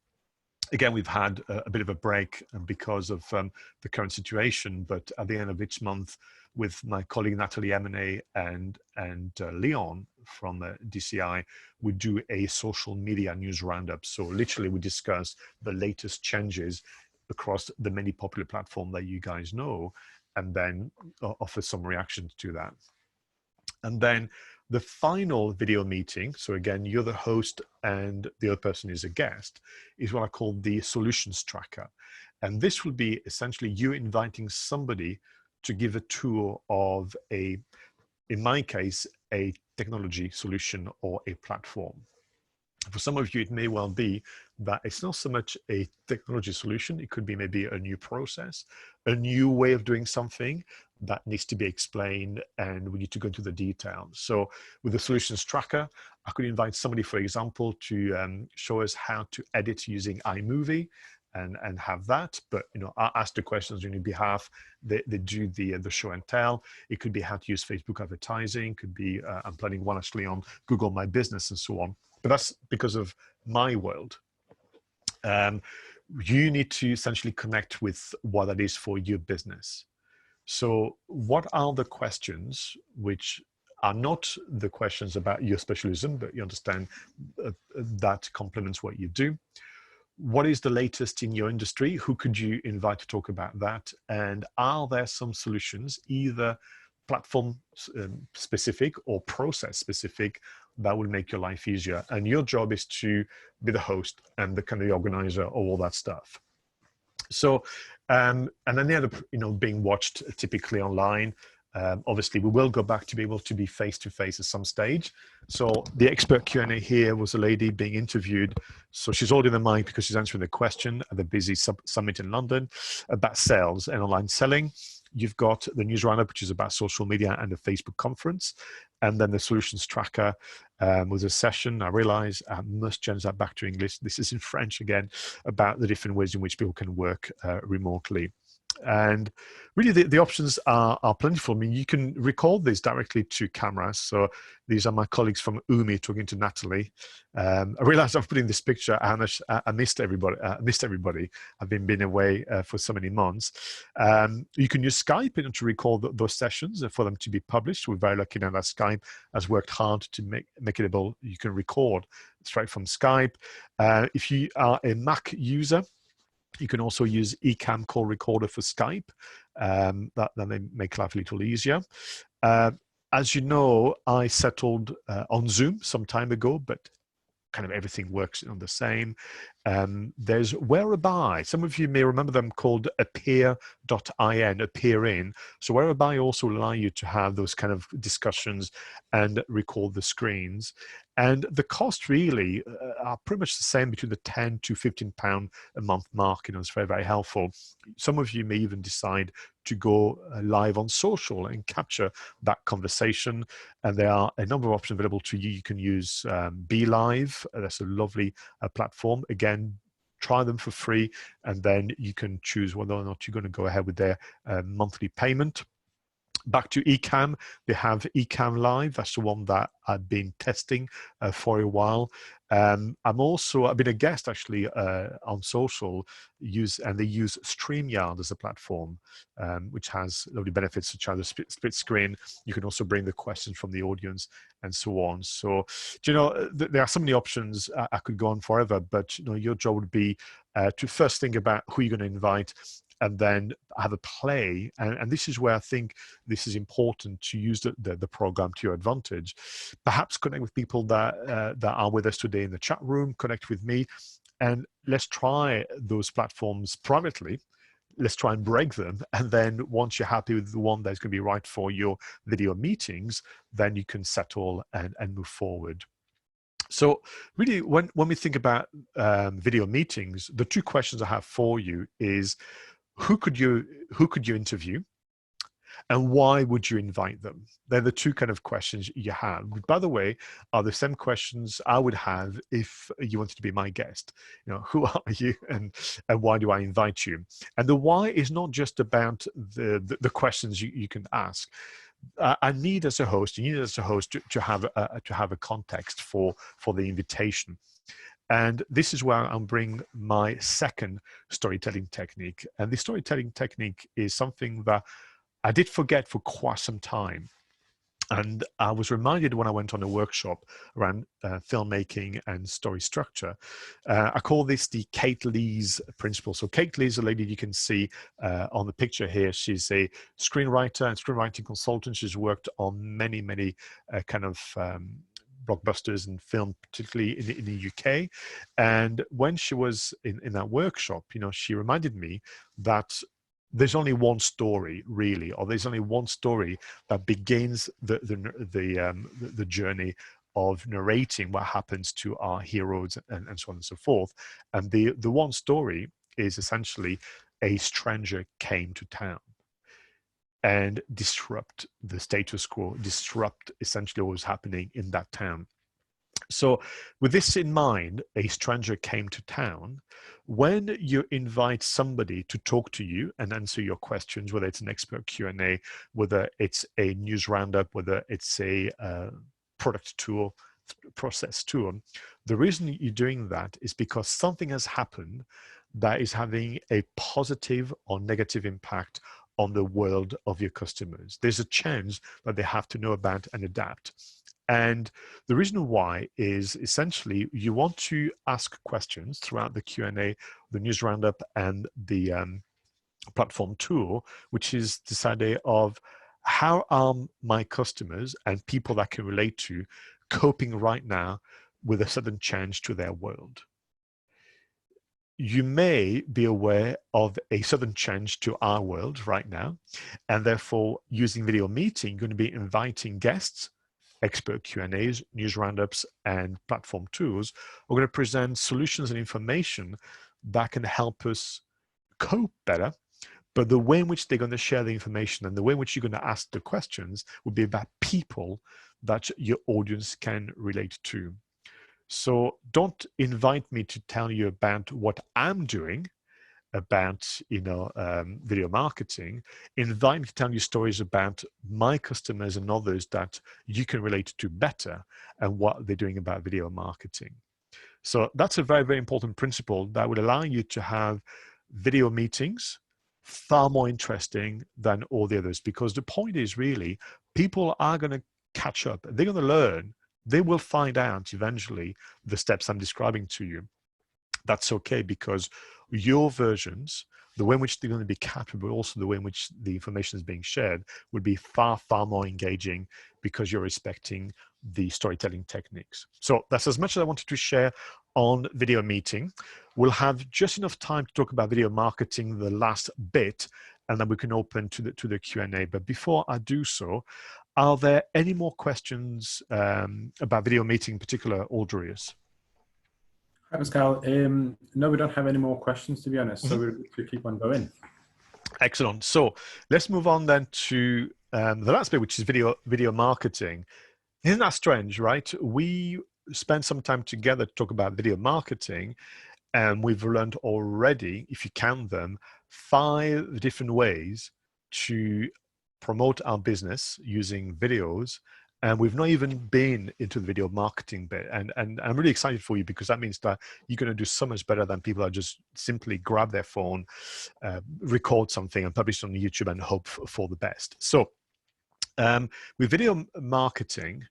again, we've had a bit of a break because of the current situation, but at the end of each month, with my colleague Natalie Emene and Leon from DCI, we do a social media news roundup. So literally, we discuss the latest changes across the many popular platforms that you guys know, and then offer some reactions to that. And then the final video meeting, so again, you're the host and the other person is a guest, is what I call the solutions tracker. And this will be essentially you inviting somebody to give a tour of in my case, a technology solution or a platform. For some of you, it may well be that it's not so much a technology solution. It could be maybe a new process, a new way of doing something that needs to be explained, and we need to go into the details. So with the solutions tracker, I could invite somebody, for example, to show us how to edit using iMovie and have that. But I ask the questions on your behalf. They do the show and tell. It could be how to use Facebook advertising. Could be I'm planning one actually on Google My Business and so on. But that's because of my world. You need to essentially connect with what that is for your business. So what are the questions which are not the questions about your specialism, but you understand that complements what you do? What is the latest in your industry? Who could you invite to talk about that? And are there some solutions, either platform specific or process specific, that will make your life easier? And your job is to be the host and the kind of the organizer of all that stuff. So, and then the other, being watched typically online. Obviously, we will go back to be able to be face-to-face at some stage. So the expert Q&A here was a lady being interviewed. So she's holding the mic because she's answering the question at the busy summit in London about sales and online selling. You've got the news roundup, which is about social media and the Facebook conference. And then the solutions tracker was a session. I realize I must change that back to English. This is in French again, about the different ways in which people can work remotely. And really, the options are plentiful. I mean, you can record this directly to cameras. So these are my colleagues from UMI talking to Natalie. I realized I've put in this picture and I missed everybody. I've been away for so many months. You can use Skype to record those sessions and for them to be published. We're very lucky now that Skype has worked hard to make it able. You can record straight from Skype. If you are a Mac user, you can also use Ecamm call recorder for Skype. That may make life a little easier. As you know, I settled on Zoom some time ago, but kind of everything works on the same. There's Whereby. Some of you may remember them called appear.in, appear in. So Whereby also allow you to have those kind of discussions and record the screens. And the cost really are pretty much the same between the 10 to 15 pound a month mark. It's very, very helpful. Some of you may even decide to go live on social and capture that conversation. And there are a number of options available to you. You can use Be Live. That's a lovely platform. Again, try them for free, and then you can choose whether or not you're going to go ahead with their monthly payment. Back to Ecamm, they have Ecamm Live. That's the one that I've been testing for a while. I've been a guest actually on social, and they use StreamYard as a platform, which has lovely benefits such as a split screen. You can also bring the questions from the audience and so on. So, there are so many options. I could go on forever, but your job would be to first think about who you're going to invite, and then have a play. And this is where I think this is important, to use the program to your advantage. Perhaps connect with people that are with us today in the chat room, connect with me, and let's try those platforms privately. Let's try and break them. And then once you're happy with the one that's going to be right for your video meetings, then you can settle and move forward. So really, when we think about video meetings, the two questions I have for you is, who could you interview, And why would you invite them? They're the two kind of questions you have. By the way, are the same questions I would have if you wanted to be my guest. You know, who are you and why do I invite you? And the why is not just about the questions you can ask. I need as a host, you need as a host to have a context for the invitation. And this is where I'm bringing my second storytelling technique. And the storytelling technique is something that I did forget for quite some time. And I was reminded when I went on a workshop around filmmaking and story structure. I call this the Kate Lee's principle. So Kate Lee is a lady you can see on the picture here. She's a screenwriter and screenwriting consultant. She's worked on many, many kind of blockbusters and film, particularly in the UK. And when she was in that workshop, you know, she reminded me that there's only one story really, or there's only one story that begins the journey of narrating what happens to our heroes and so on and so forth. And the one story is essentially a stranger came to town and disrupt the status quo, disrupt essentially what was happening in that town. So with this in mind, a stranger came to town. When you invite somebody to talk to you and answer your questions, whether it's an expert Q&A, whether it's a news roundup, whether it's a product tool, process tool, the reason you're doing that is because something has happened that is having a positive or negative impact on the world of your customers. There's a change that they have to know about and adapt. And the reason why is essentially you want to ask questions throughout the Q&A, the news roundup, and the platform tool, which is this idea of how are my customers and people that can relate to coping right now with a sudden change to their world. You may be aware of a sudden change to our world right now, and therefore using video meeting, you're going to be inviting guests, expert Q&As, news roundups, and platform tools are going to present solutions and information that can help us cope better. But the way in which they're going to share the information and the way in which you're going to ask the questions will be about people that your audience can relate to. So don't invite me to tell you about what I'm doing about video marketing. Invite me to tell you stories about my customers and others that you can relate to better and what they're doing about video marketing. So that's a very, very important principle that would allow you to have video meetings far more interesting than all the others, because the point is really people are going to catch up. They're going to learn. They will find out eventually the steps I'm describing to you. That's okay, because your versions, the way in which they're going to be captured, but also the way in which the information is being shared, would be far, far more engaging because you're respecting the storytelling techniques. So that's as much as I wanted to share on video meeting. We'll have just enough time to talk about video marketing, the last bit, and then we can open to the Q&A. But before I do so, are there any more questions about video meeting in particular, Aldrius?
Hi, Pascal. No, we don't have any more questions, to be honest, so we'll keep on going.
Excellent. So let's move on then to the last bit, which is video marketing. Isn't that strange, right? We spent some time together to talk about video marketing, and we've learned already, if you count them, 5 different ways to promote our business using videos. And we've not even been into the video marketing bit. And I'm really excited for you, because that means that you're going to do so much better than people that just simply grab their phone, record something and publish it on YouTube and hope for the best. So with video marketing,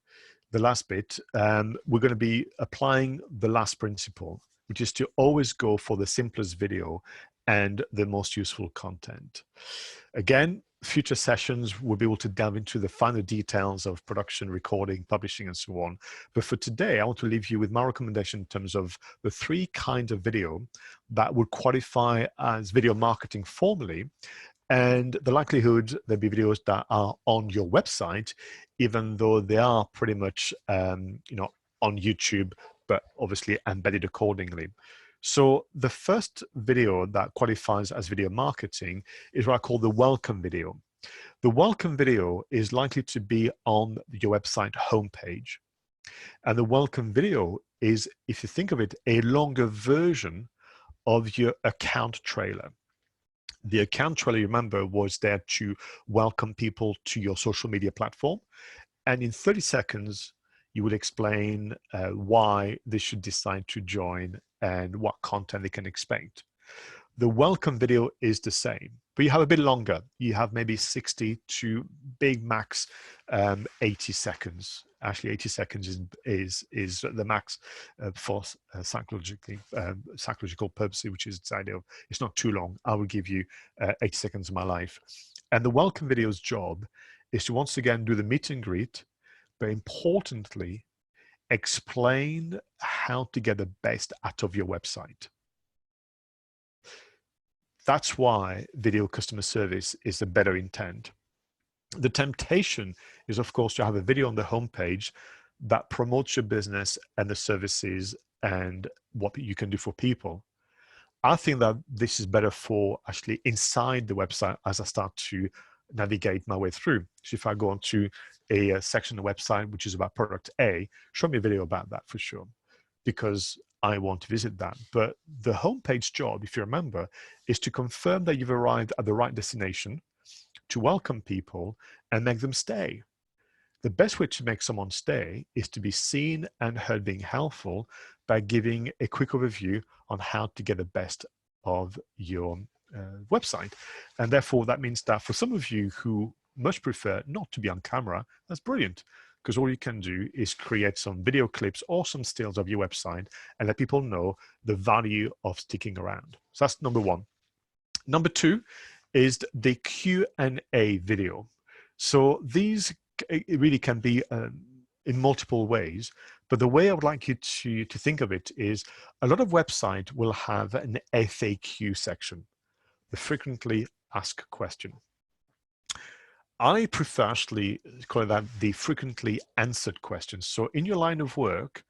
the last bit, we're going to be applying the last principle, which is to always go for the simplest video and the most useful content. Again, future sessions will be able to delve into the finer details of production, recording, publishing, and so on. But for today, I want to leave you with my recommendation in terms of the 3 kinds of video that would qualify as video marketing formally, and the likelihood there'll be videos that are on your website, even though they are pretty much on YouTube, but obviously embedded accordingly. So the first video that qualifies as video marketing is what I call the welcome video. The welcome video is likely to be on your website homepage. And the welcome video is, if you think of it, a longer version of your account trailer. The account trailer, remember, was there to welcome people to your social media platform. And in 30 seconds, you will explain why they should decide to join and what content they can expect. The welcome video is the same, but you have a bit longer. You have maybe 60 to big max 80 seconds. Actually, 80 seconds is the max for psychological purposes, which is the idea of it's not too long. I will give you 80 seconds of my life. And the welcome video's job is to once again do the meet and greet, but importantly, explain how to get the best out of your website. That's why video customer service is a better intent. The temptation is, of course, to have a video on the homepage that promotes your business and the services and what you can do for people. I think that this is better for actually inside the website as I start to navigate my way through. So if I go onto a section of the website which is about product A, show me a video about that for sure, because I want to visit that. But the homepage job, if you remember, is to confirm that you've arrived at the right destination, to welcome people and make them stay. The best way to make someone stay is to be seen and heard being helpful by giving a quick overview on how to get the best of your website. And therefore, that means that for some of you who much prefer not to be on camera, that's brilliant, because all you can do is create some video clips or some stills of your website and let people know the value of sticking around. So that's number one. Number two is the Q&A video. So these it really can be in multiple ways, but the way I would like you to think of it is a lot of websites will have an FAQ section, the frequently asked question. I prefer actually call that the frequently answered questions. So in your line of work,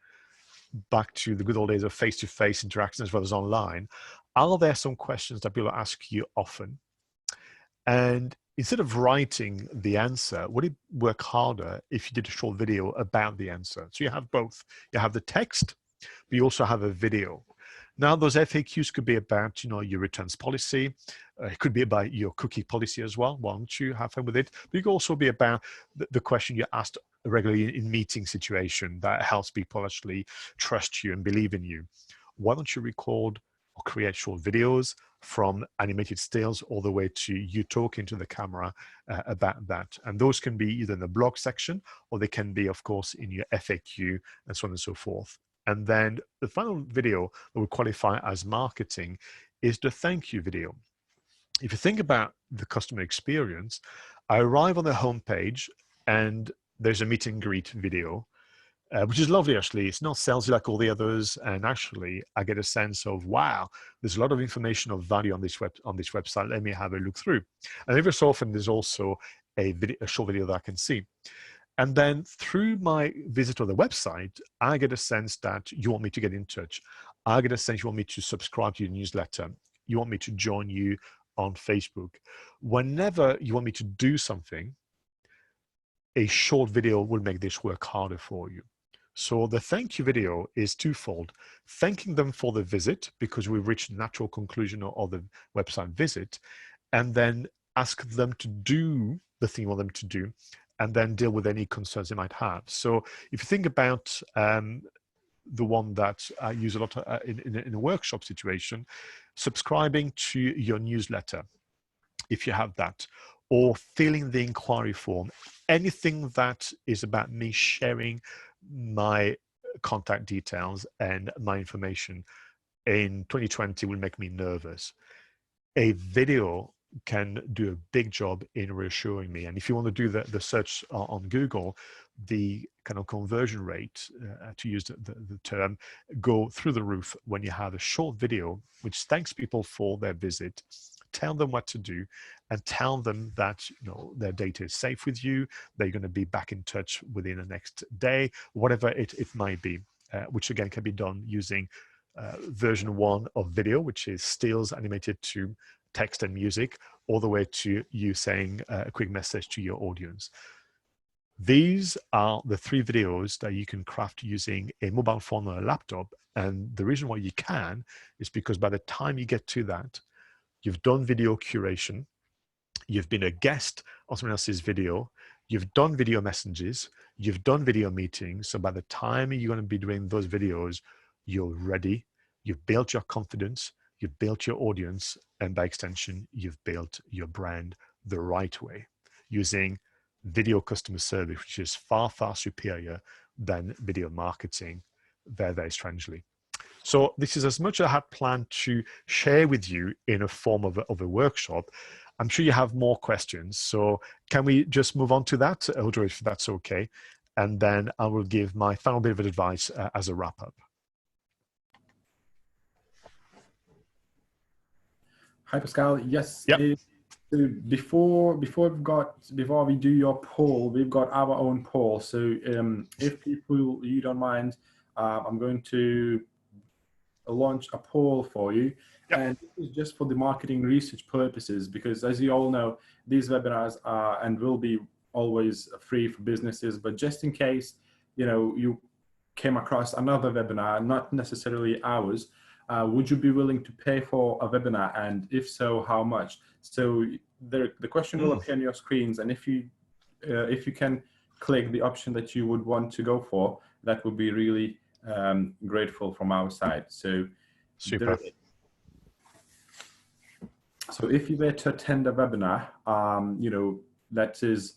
back to the good old days of face-to-face interactions as well as online, are there some questions that people ask you often? And instead of writing the answer, would it work harder if you did a short video about the answer? So you have both. You have the text, but you also have a video. Now, those FAQs could be about, your returns policy. It could be about your cookie policy as well. Why don't you have fun with it? But it could also be about the question you asked regularly in meeting situation that helps people actually trust you and believe in you. Why don't you record or create short videos from animated stills all the way to you talking to the camera about that? And those can be either in the blog section or they can be, of course, in your FAQ and so on and so forth. And then the final video that will qualify as marketing is the thank you video. If you think about the customer experience, I arrive on the homepage and there's a meet and greet video, which is lovely, actually. It's not salesy like all the others. And actually, I get a sense of, wow, there's a lot of information of value on this website. Let me have a look through. And every so often, there's also a short video that I can see. And then through my visit to the website, I get a sense that you want me to get in touch. I get a sense you want me to subscribe to your newsletter. You want me to join you on Facebook. Whenever you want me to do something, a short video will make this work harder for you. So the thank you video is twofold. Thanking them for the visit, because we've reached the natural conclusion of the website visit, and then ask them to do the thing you want them to do, and then deal with any concerns they might have. So if you think about the one that I use a lot in a workshop situation, subscribing to your newsletter, if you have that, or filling the inquiry form, anything that is about me sharing my contact details and my information in 2020 will make me nervous. A video can do a big job in reassuring me. And if you want to do the search on Google, the kind of conversion rate, to use the term, go through the roof when you have a short video which thanks people for their visit, tell them what to do, and tell them that their data is safe with you, they're going to be back in touch within the next day, whatever it might be, which again can be done using version 1 of video, which is stills animated to text and music, all the way to you saying a quick message to your audience. These are the 3 videos that you can craft using a mobile phone or a laptop. And the reason why you can is because by the time you get to that, you've done video curation, you've been a guest on someone else's video, you've done video messages, you've done video meetings. So by the time you're going to be doing those videos, you're ready, you've built your confidence, you've built your audience, and by extension, you've built your brand the right way using video customer service, which is far, far superior than video marketing, very, very strangely. So this is as much as I had planned to share with you in a form of a workshop. I'm sure you have more questions. So can we just move on to that, Audrey, if that's okay? And then I will give my final bit of advice as a wrap up.
Hi, Pascal. Yes.
Yep.
So before we do your poll, we've got our own poll. So if people, you don't mind, I'm going to launch a poll for you.
Yep.
And this is just for the marketing research purposes, because as you all know, these webinars are and will be always free for businesses. But just in case, you came across another webinar, not necessarily ours, would you be willing to pay for a webinar? And if so, how much? So the question will appear on your screens. And if you can click the option that you would want to go for, that would be really grateful from our side. So
super.
So if you were to attend a webinar, that is